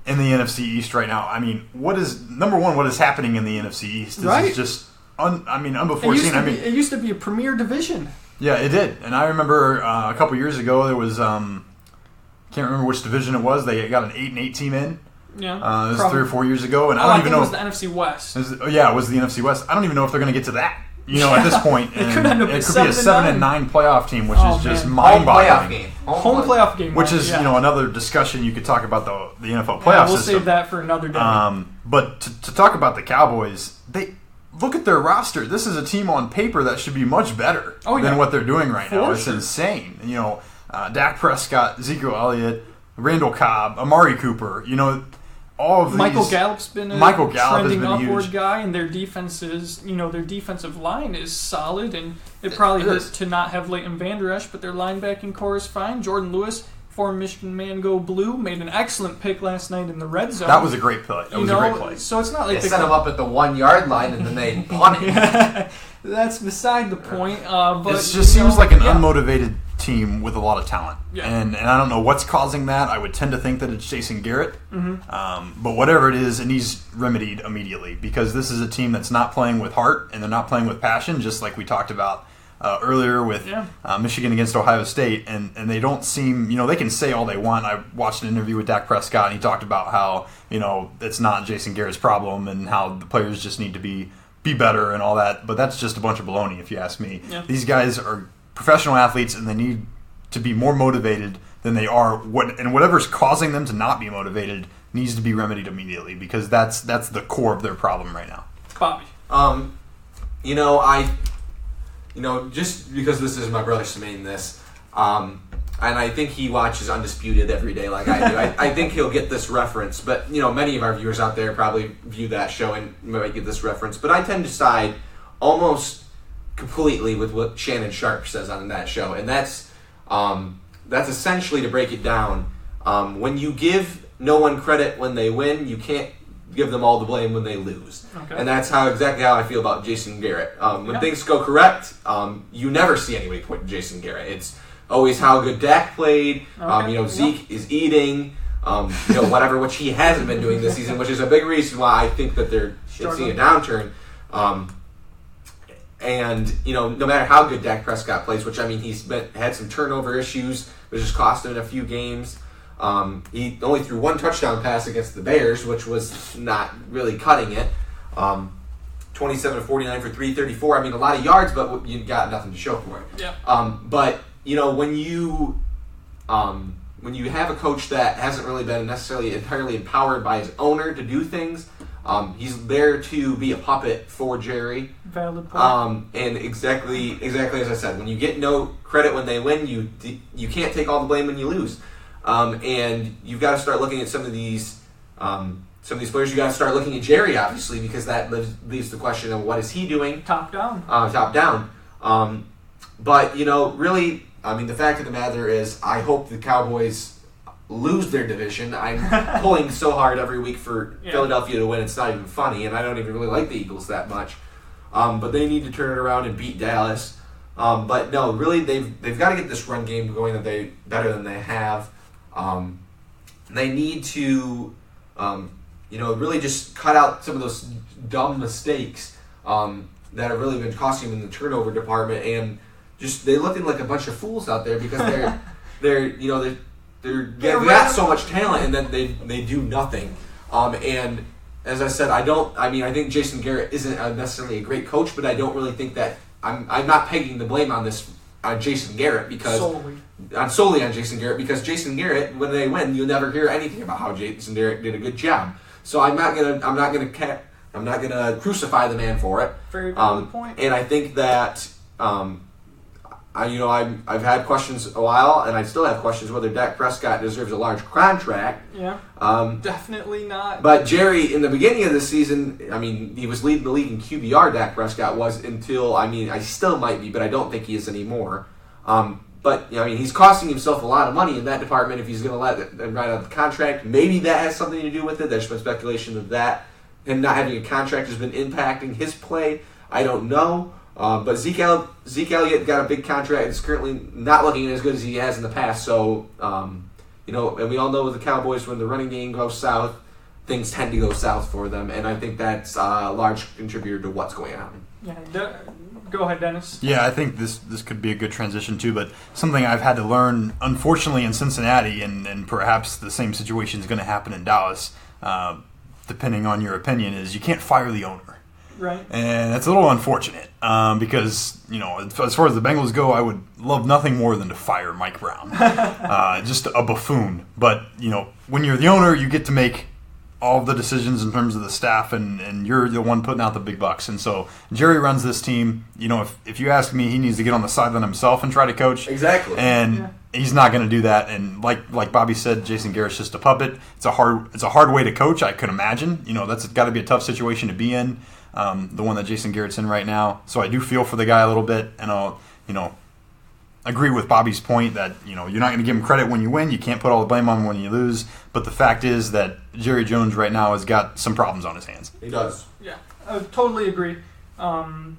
in the NFC East right now. I mean, what is happening in the NFC East? This is just, unbefore seen. It used to be a premier division. Yeah, it did. And I remember a couple years ago there was, can't remember which division it was. They got an 8-8 team in. Yeah, this was 3 or 4 years ago, and I don't even know. It was the NFC West. It was the NFC West. I don't even know if they're going to get to that. At this point, it could be a 7-9 playoff team, which is just mind-boggling. Home playoff game, which is another discussion. You could talk about the NFL playoff we'll system. Save that for another day. But to talk about the Cowboys, they look at their roster. This is a team on paper that should be much better than what they're doing right now. It's insane. Dak Prescott, Ezekiel Elliott, Randall Cobb, Amari Cooper. All of these. Michael Gallup's been a trending upward guy, and their defenses, their defensive line is solid, and it probably hurts to not have Leighton Vander Esch, but their linebacking core is fine. Jordan Lewis, former Michigan man go blue, made an excellent pick last night in the red zone. That was a great play. That was a great play. So it's not like they set him up at the 1 yard line, and then they punted. That's beside the point. But it just seems like an unmotivated team with a lot of talent. Yeah. And I don't know what's causing that. I would tend to think that it's Jason Garrett. Mm-hmm. But whatever it is, it needs remedied immediately, because this is a team that's not playing with heart and they're not playing with passion, just like we talked about earlier with Michigan against Ohio State. And they don't seem, they can say all they want. I watched an interview with Dak Prescott, and he talked about how, it's not Jason Garrett's problem and how the players just need to be better and all that. But that's just a bunch of baloney, if you ask me. Yeah. These guys are professional athletes, and they need to be more motivated than they are. And whatever's causing them to not be motivated needs to be remedied immediately, because that's the core of their problem right now. Bobby. Just because this is my brother submitting this, and I think he watches Undisputed every day like I do. I think he'll get this reference, but many of our viewers out there probably view that show and might get this reference. But I tend to side almost completely with what Shannon Sharp says on that show, and that's essentially, to break it down, when you give no one credit when they win, you can't give them all the blame when they lose. Okay. And that's exactly how I feel about Jason Garrett. When things go correct, you never see anybody point to Jason Garrett. It's always how good Dak played. Zeke is eating. Whatever, which he hasn't been doing this season, which is a big reason why I think that they're seeing a downturn. And no matter how good Dak Prescott plays, which he's had some turnover issues, which has cost him in a few games. He only threw one touchdown pass against the Bears, which was not really cutting it. 27 of 49 for 334. A lot of yards, but you got nothing to show for it. Yeah. But when you have a coach that hasn't really been necessarily entirely empowered by his owner to do things, He's there to be a puppet for Jerry. Valid point. And exactly as I said, when you get no credit when they win, you can't take all the blame when you lose. And you've got to start looking at some of these players. You got to start looking at Jerry, obviously, because that leaves the question of what is he doing? Top down. Top down. But really, the fact of the matter is, I hope the Cowboys lose their division. I'm pulling so hard every week for Philadelphia to win. It's not even funny, and I don't even really like the Eagles that much. But they need to turn it around and beat Dallas. But no, really, they've got to get this run game going better than they have. They need to, really just cut out some of those dumb mistakes that have really been costing them in the turnover department, and just they looking like a bunch of fools out there because they've got so much talent and then they do nothing. And as I said, I think Jason Garrett isn't necessarily a great coach, but I don't really think that I'm not pegging the blame on Jason Garrett because solely on Jason Garrett, because Jason Garrett, when they win, you'll never hear anything about how Jason Garrett did a good job. So I'm not gonna crucify the man for it. Very valid point. And I think that I've had questions a while, and I still have questions whether Dak Prescott deserves a large contract. Yeah. Definitely not. But Jerry, in the beginning of the season, he was leading the league in QBR. Dak Prescott was until I still might be, but I don't think he is anymore. But he's costing himself a lot of money in that department if he's going to let them write out the contract. Maybe that has something to do with it. There's been speculation that him not having a contract has been impacting his play. I don't know. But Zeke Elliott got a big contract and is currently not looking as good as he has in the past. So, and we all know with the Cowboys, when the running game goes south, things tend to go south for them. And I think that's a large contributor to what's going on. Yeah, go ahead, Dennis. Yeah, I think this could be a good transition too, but something I've had to learn, unfortunately, in Cincinnati, and perhaps the same situation is going to happen in Dallas, depending on your opinion, is you can't fire the owner. Right. And it's a little unfortunate because, as far as the Bengals go, I would love nothing more than to fire Mike Brown. Just a buffoon. But, when you're the owner, you get to make all of the decisions in terms of the staff, and you're the one putting out the big bucks. And so Jerry runs this team. If you ask me, he needs to get on the sideline himself and try to coach. Exactly. And he's not going to do that. And like Bobby said, Jason Garrett's just a puppet. It's a hard way to coach, I could imagine. That's got to be a tough situation to be in. The one that Jason Garrett's in right now. So I do feel for the guy a little bit, and I'll, agree with Bobby's point that, you're not going to give him credit when you win. You can't put all the blame on him when you lose. But the fact is that Jerry Jones right now has got some problems on his hands. He does. Yeah, I totally agree. I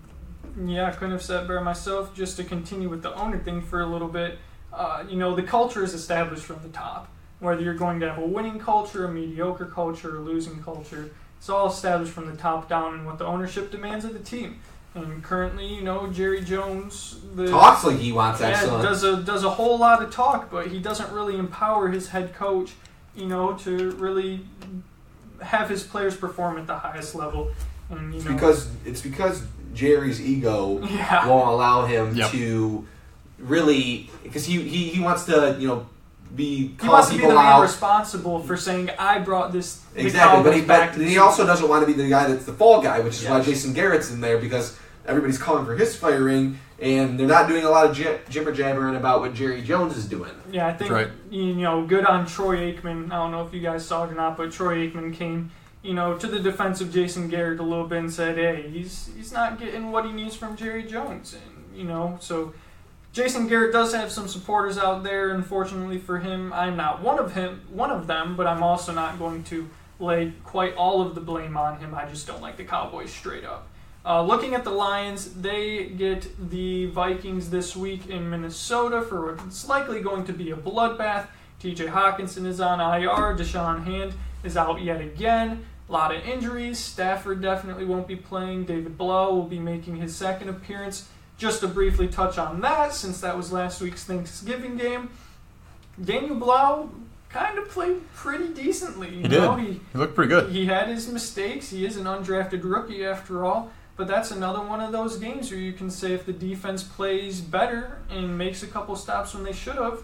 couldn't have said it better myself. Just to continue with the owner thing for a little bit, the culture is established from the top. Whether you're going to have a winning culture, a mediocre culture, a losing culture, it's all established from the top down and what the ownership demands of the team. And currently, Jerry Jones talks like he wants excellent. Does a whole lot of talk, but he doesn't really empower his head coach, to really have his players perform at the highest level. And it's because Jerry's ego won't allow him to really, because he wants to he wants to be the man responsible for saying, I brought this exactly, but he also doesn't want to be the guy that's the fall guy, which is why Jason Garrett's in there, because everybody's calling for his firing, and they're not doing a lot of jibber jabbering about what Jerry Jones is doing. Yeah, I think good on Troy Aikman. I don't know if you guys saw it or not, but Troy Aikman came to the defense of Jason Garrett a little bit and said, hey, he's not getting what he needs from Jerry Jones, and so. Jason Garrett does have some supporters out there. Unfortunately for him, I'm not one of them, but I'm also not going to lay quite all of the blame on him. I just don't like the Cowboys straight up. Looking at the Lions, they get the Vikings this week in Minnesota for what's likely going to be a bloodbath. TJ Hawkinson is on IR. Deshaun Hand is out yet again. A lot of injuries. Stafford definitely won't be playing. David Blough will be making his second appearance. Just to briefly touch on that, since that was last week's Thanksgiving game, Daniel Blough kind of played pretty decently. He did. He looked pretty good. He had his mistakes. He is an undrafted rookie after all. But that's another one of those games where you can say if the defense plays better and makes a couple stops when they should have,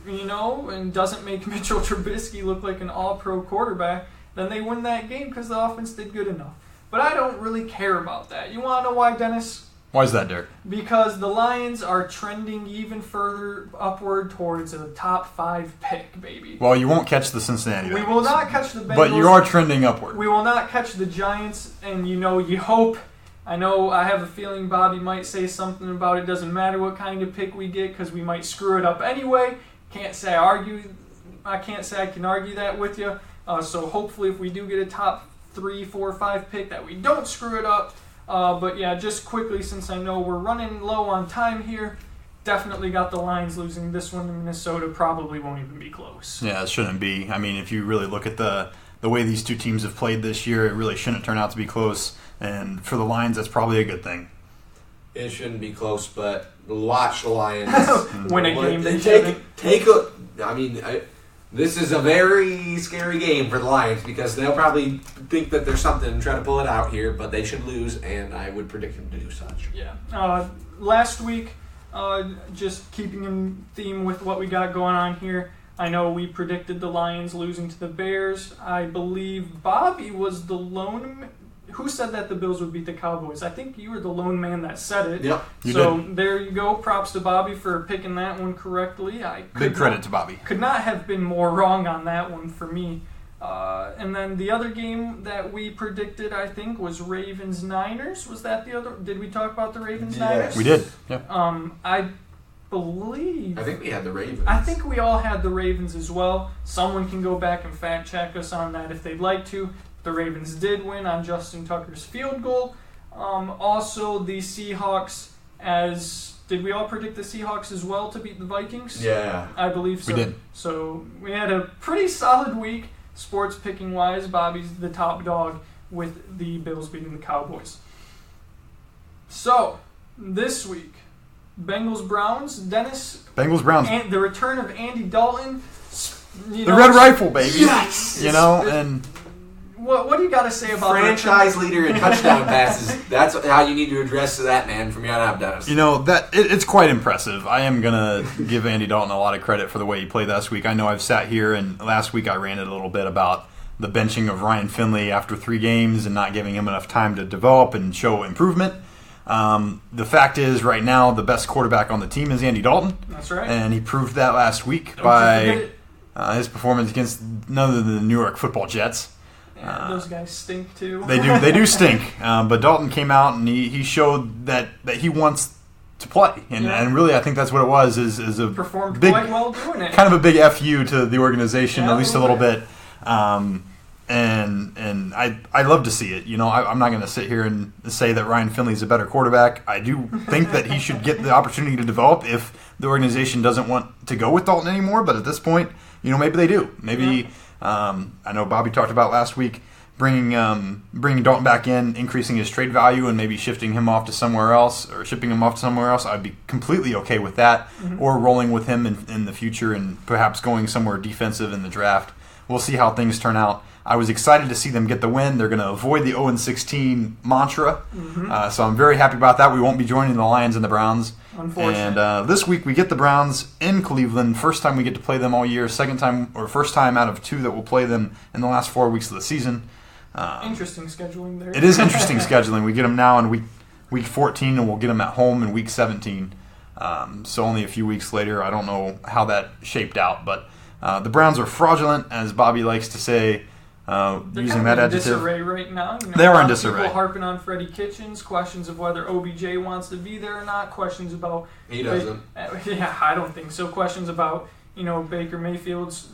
and doesn't make Mitchell Trubisky look like an all-pro quarterback, then they win that game because the offense did good enough. But I don't really care about that. You want to know why, Dennis? Why is that, Derek? Because the Lions are trending even further upward towards a top 5 pick, baby. Well, you won't catch the Cincinnati Bengals. We will not catch the Bengals. But you are trending upward. We will not catch the Giants, and you hope. I know I have a feeling Bobby might say something about it doesn't matter what kind of pick we get because we might screw it up anyway. Can't say I can argue that with you. So hopefully if we do get a top 3, 4, 5 pick that we don't screw it up. But yeah, just quickly, since I know we're running low on time here, definitely got the Lions losing this one to Minnesota. Probably won't even be close. Yeah, it shouldn't be. I mean, if you really look at the way these two teams have played this year, it really shouldn't turn out to be close. And for the Lions, that's probably a good thing. It shouldn't be close, but watch the Lions win a game. This is a very scary game for the Lions because they'll probably think that there's something and try to pull it out here, but they should lose, and I would predict them to do such. Yeah. Last week, just keeping in theme with what we got going on here, I know we predicted the Lions losing to the Bears. I believe Bobby was the lone... Who said that the Bills would beat the Cowboys? I think you were the lone man that said it. Yep. So there you go. Props to Bobby for picking that one correctly. Big credit to Bobby. Could not have been more wrong on that one for me. And then the other game that we predicted, I think, was Ravens-Niners. Was that the other? Did we talk about the Ravens-Niners? We did. Yeah. I believe. I think we had the Ravens. I think we all had the Ravens as well. Someone can go back and fact check us on that if they'd like to. The Ravens did win on Justin Tucker's field goal. Also, the Seahawks, did we all predict the Seahawks as well to beat the Vikings? Yeah. I believe so. We did. So we had a pretty solid week, sports picking wise. Bobby's the top dog with the Bills beating the Cowboys. So, this week, Bengals-Browns. Dennis. Bengals-Browns. And the return of Andy Dalton. The Red Rifle, baby. Yes! And... What do you got to say about franchise leader in touchdown passes? That's how you need to address that man from here on out, Dennis. It's quite impressive. I am gonna give Andy Dalton a lot of credit for the way he played last week. I know I've sat here and last week I ranted a little bit about the benching of Ryan Finley after 3 games and not giving him enough time to develop and show improvement. The fact is, right now, the best quarterback on the team is Andy Dalton. That's right, and he proved that last week by his performance against none other than the New York Football Jets. Yeah, those guys stink too. They do stink. But Dalton came out and he showed that he wants to play, and really I think that's what it was. Is a performed big, quite well doing it. Kind of a big FU to the organization, at least a little bit. And I love to see it. I'm not going to sit here and say that Ryan Finley's a better quarterback. I do think that he should get the opportunity to develop if the organization doesn't want to go with Dalton anymore. But at this point, maybe they do. Maybe. Yeah. I know Bobby talked about last week bringing Dalton back in, increasing his trade value, and maybe shifting him off to somewhere else or shipping him off to somewhere else. I'd be completely okay with that, or rolling with him in the future and perhaps going somewhere defensive in the draft. We'll see how things turn out. I was excited to see them get the win. They're going to avoid the 0-16 mantra, so I'm very happy about that. We won't be joining the Lions and the Browns. Unfortunately. And this week we get the Browns in Cleveland. First time we get to play them all year. First time out of 2 that we'll play them in the last 4 weeks of the season. Interesting scheduling there. It is interesting scheduling. We get them now in week 14, and we'll get them at home in week 17. So only a few weeks later. I don't know how that shaped out, but the Browns are fraudulent, as Bobby likes to say. Using that adjective. They're in disarray right now. They are in disarray. People harping on Freddie Kitchens, questions of whether OBJ wants to be there or not, questions about... He doesn't. Yeah, I don't think so. Questions about, Baker Mayfield's,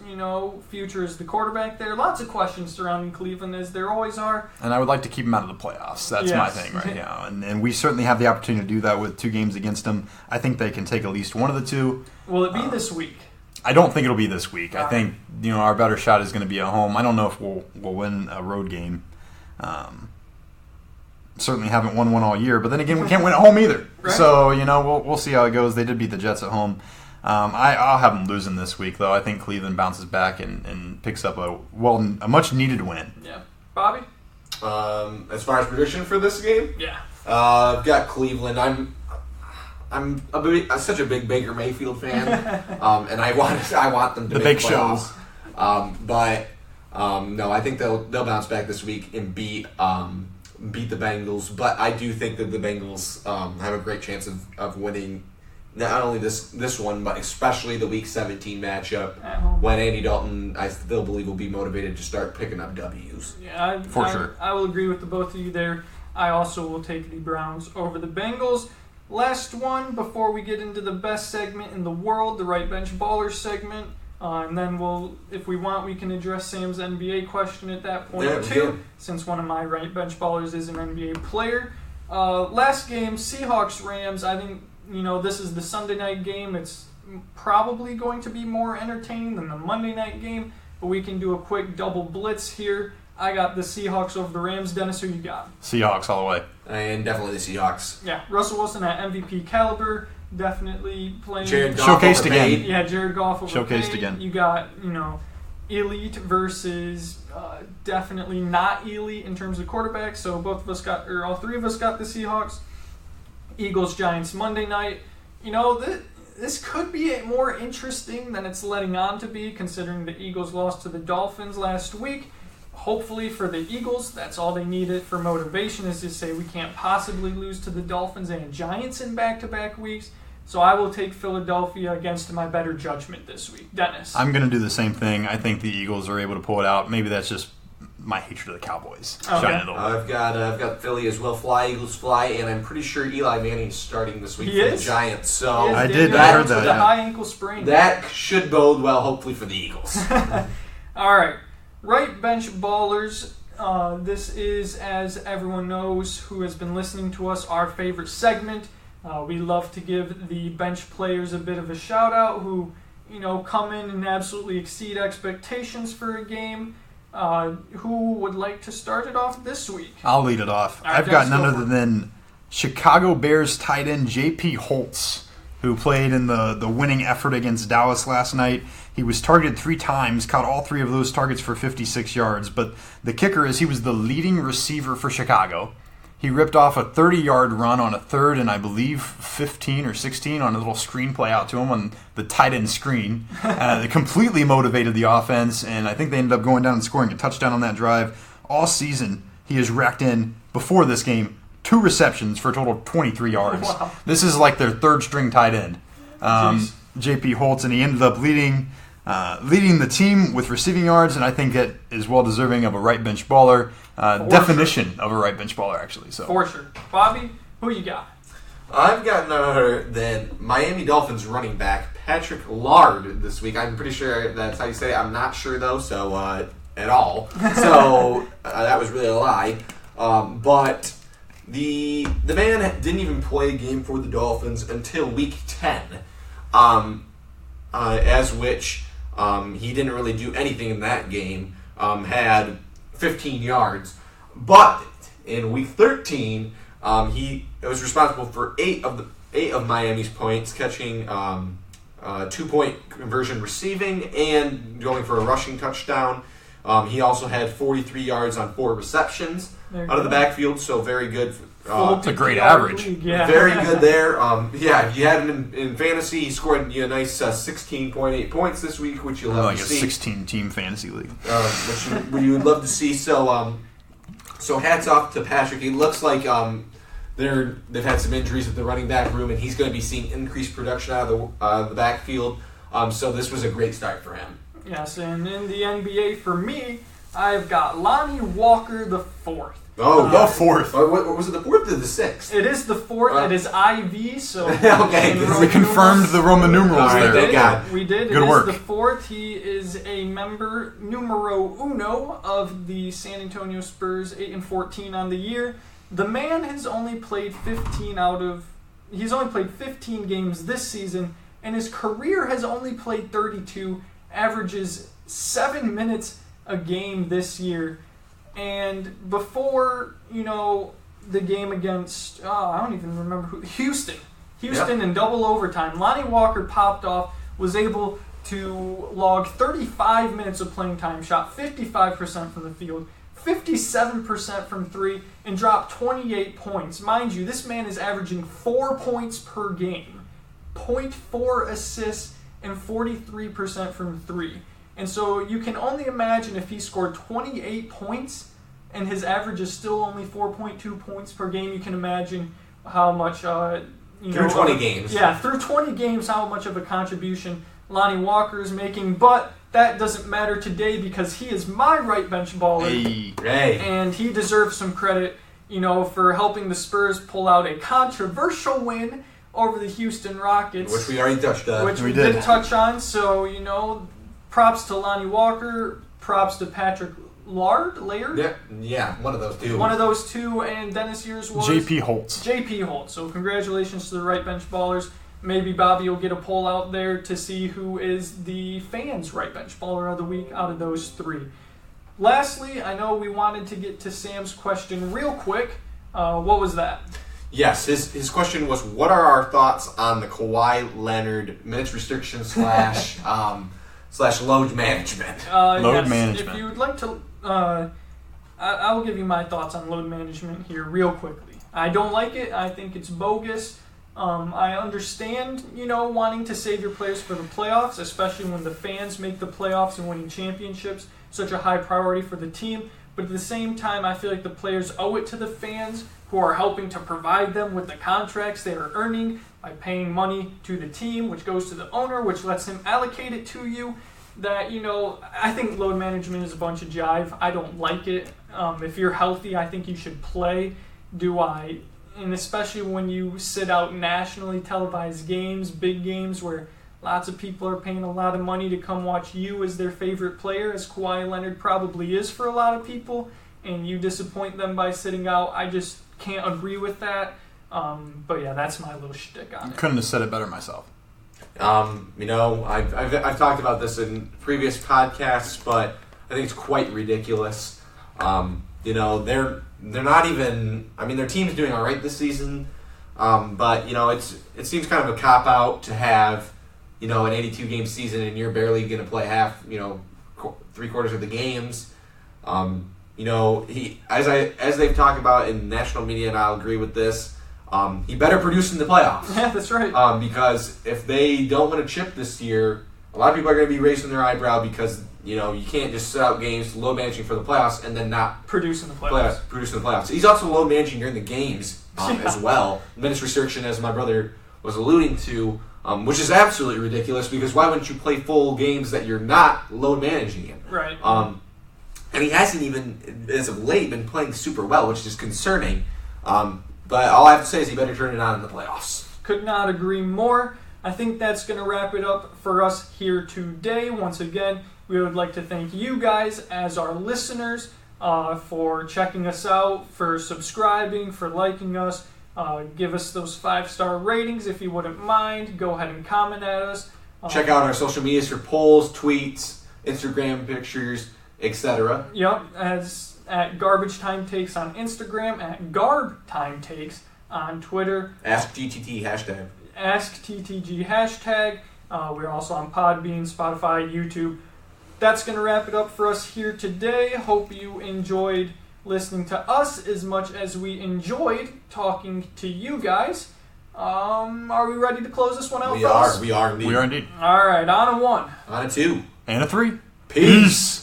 future as the quarterback there. Lots of questions surrounding Cleveland, as there always are. And I would like to keep him out of the playoffs. That's my thing right now. And we certainly have the opportunity to do that with 2 games against them. I think they can take at least one of the 2. Will it be this week? I don't think it'll be this week. I think our better shot is going to be at home. I don't know if we'll win a road game. Certainly haven't won one all year, but then again, we can't win at home either. Right. So we'll see how it goes. They did beat the Jets at home. I'll have them losing this week, though. I think Cleveland bounces back and picks up a much needed win. Yeah, Bobby. As far as prediction for this game, I've got Cleveland. I'm such a big Baker Mayfield fan, and I want them to make playoffs. Show. But No, I think they'll bounce back this week and beat the Bengals. But I do think that the Bengals have a great chance of winning not only this one, but especially the Week 17 matchup when Andy Dalton, I still believe, will be motivated to start picking up W's. Yeah, for sure. I will agree with the both of you there. I also will take the Browns over the Bengals. Last one before we get into the best segment in the world, the Right Bench Ballers segment. And then if we want, we can address Sam's NBA question at that point too, since one of my Right Bench Ballers is an NBA player. Last game, Seahawks-Rams. I think, this is the Sunday night game. It's probably going to be more entertaining than the Monday night game, but we can do a quick double blitz here. I got the Seahawks over the Rams. Dennis, who you got? Seahawks all the way. And definitely the Seahawks. Yeah, Russell Wilson at MVP caliber, definitely playing. Jared Goff showcased again. Yeah, Jared Goff over showcased Payne. again. You got, elite versus definitely not elite in terms of quarterbacks. So all three of us got the Seahawks. Eagles Giants Monday night. This could be more interesting than it's letting on to be, considering the Eagles lost to the Dolphins last week. Hopefully for the Eagles, that's all they needed for motivation, is to say we can't possibly lose to the Dolphins and Giants in back-to-back weeks. So I will take Philadelphia against my better judgment this week. Dennis. I'm going to do the same thing. I think the Eagles are able to pull it out. Maybe that's just my hatred of the Cowboys. Okay. I've got Philly as well. Fly, Eagles fly, and I'm pretty sure Eli Manning's starting this week for the Giants. So I heard that. With a high ankle sprain. That should bode well, hopefully, for the Eagles. All right. Right Bench Ballers. This is, as everyone knows who has been listening to us, our favorite segment. We love to give the bench players a bit of a shout-out who, come in and absolutely exceed expectations for a game. Who would like to start it off this week? I'll lead it off. I've got none other than Chicago Bears tight end J.P. Holtz, who played in the winning effort against Dallas last night. He was targeted 3 times, caught all 3 of those targets for 56 yards. But the kicker is he was the leading receiver for Chicago. He ripped off a 30-yard run on a 3rd and I believe 15 or 16 on a little screen play out to him on the tight end screen. It completely motivated the offense, and I think they ended up going down and scoring a touchdown on that drive. All season, he has racked in, before this game, 2 receptions for a total of 23 yards. Wow. This is like their 3rd-string tight end. J.P. Holtz, and he ended up leading the team with receiving yards, and I think that is well deserving of a right bench baller. Definition of a right bench baller, actually. So for sure. Bobby, who you got? I've got none other than Miami Dolphins running back Patrick Lard this week. I'm pretty sure that's how you say it. I'm not sure though, so at all. So that was really a lie. But the man didn't even play a game for the Dolphins until week 10. As which he didn't really do anything in that game. Had 15 yards, but in week 13, he was responsible for 8 of Miami's points, catching 2-point conversion receiving and going for a rushing touchdown. He also had 43 yards on 4 receptions out of the backfield, so very good. It's a great average. Yeah. Very good there. If you had him in fantasy, he scored a nice 16.8 points this week, which you'll love to see. Like a 16-team fantasy league. Which you would love to see. So hats off to Patrick. It looks like they've had some injuries at the running back room, and he's going to be seeing increased production out of the backfield. So this was a great start for him. Yes, and in the NBA for me, I've got Lonnie Walker the 4th. Oh, the 4th. What was it, the 4th or the 6th? It is the 4th. It is IV, so... Okay. We confirmed the Roman numerals there. Thank God. We did. Good work. It is the 4th. He is a member numero uno of the San Antonio Spurs, 8-14 on the year. The man has only played 15 games this season, and his career has only played 32, averages 7 minutes a game this year. And before, the game against, I don't even remember who, Houston in double overtime, Lonnie Walker popped off, was able to log 35 minutes of playing time, shot 55% from the field, 57% from 3, and dropped 28 points. Mind you, this man is averaging 4 points per game, 0.4 assists, and 43% from 3. And so you can only imagine if he scored 28 points and his average is still only 4.2 points per game, you can imagine how much, through 20 games. Yeah, through 20 games, how much of a contribution Lonnie Walker is making. But that doesn't matter today because he is my right bench baller. Hey. And he deserves some credit, for helping the Spurs pull out a controversial win over the Houston Rockets. Which we already touched on. Which we did touch on. So, props to Lonnie Walker, props to Patrick Laird? Yeah, one of those two. One of those two, and Dennis, yours was? JP Holtz. JP Holtz. So congratulations to the right bench ballers. Maybe Bobby will get a poll out there to see who is the fans' right bench baller of the week out of those three. Lastly, I know we wanted to get to Sam's question real quick. What was that? Yes, his question was, what are our thoughts on the Kawhi Leonard minutes restriction slash load management? Load management. If you would like to, I will give you my thoughts on load management here real quickly. I don't like it. I think it's bogus. I understand, wanting to save your players for the playoffs, especially when the fans make the playoffs and winning championships such a high priority for the team. But at the same time, I feel like the players owe it to the fans who are helping to provide them with the contracts they are earning by paying money to the team, which goes to the owner, which lets him allocate it to you. That, I think load management is a bunch of jive. I don't like it. If you're healthy, I think you should play. And especially when you sit out nationally televised games, big games where lots of people are paying a lot of money to come watch you as their favorite player, as Kawhi Leonard probably is for a lot of people, and you disappoint them by sitting out. I just can't agree with that. But yeah, that's my little shtick on it. Couldn't have said it better myself. I've talked about this in previous podcasts, but I think it's quite ridiculous. They're not even. I mean, their team's doing all right this season, but it seems kind of a cop out to have an 82 game season and you're barely going to play half, 3/4 of the games. As they've talked about in national media, and I'll agree with this. He better produce in the playoffs. Yeah, that's right. Because if they don't win a chip this year, a lot of people are going to be raising their eyebrow because you can't just sit out games low managing for the playoffs and then not produce in the playoffs. He's also low managing during the games as well. Minutes restriction, as my brother was alluding to, which is absolutely ridiculous because why wouldn't you play full games that you're not low managing in? Right. And he hasn't even, as of late, been playing super well, which is concerning. But all I have to say is he better turn it on in the playoffs. Could not agree more. I think that's going to wrap it up for us here today. Once again, we would like to thank you guys as our listeners for checking us out, for subscribing, for liking us. Give us those 5-star ratings if you wouldn't mind. Go ahead and comment at us. Check out our social medias for polls, tweets, Instagram pictures, etc. Yep, as at Garbage Time Takes on Instagram, at Garb Time Takes on Twitter. Ask GTT hashtag. Ask TTG hashtag. We're also on Podbean, Spotify, YouTube. That's going to wrap it up for us here today. Hope you enjoyed listening to us as much as we enjoyed talking to you guys. Are we ready to close this one out, fellas? We are indeed. We are indeed. All right, on a 1. On a 2. And a 3. Peace.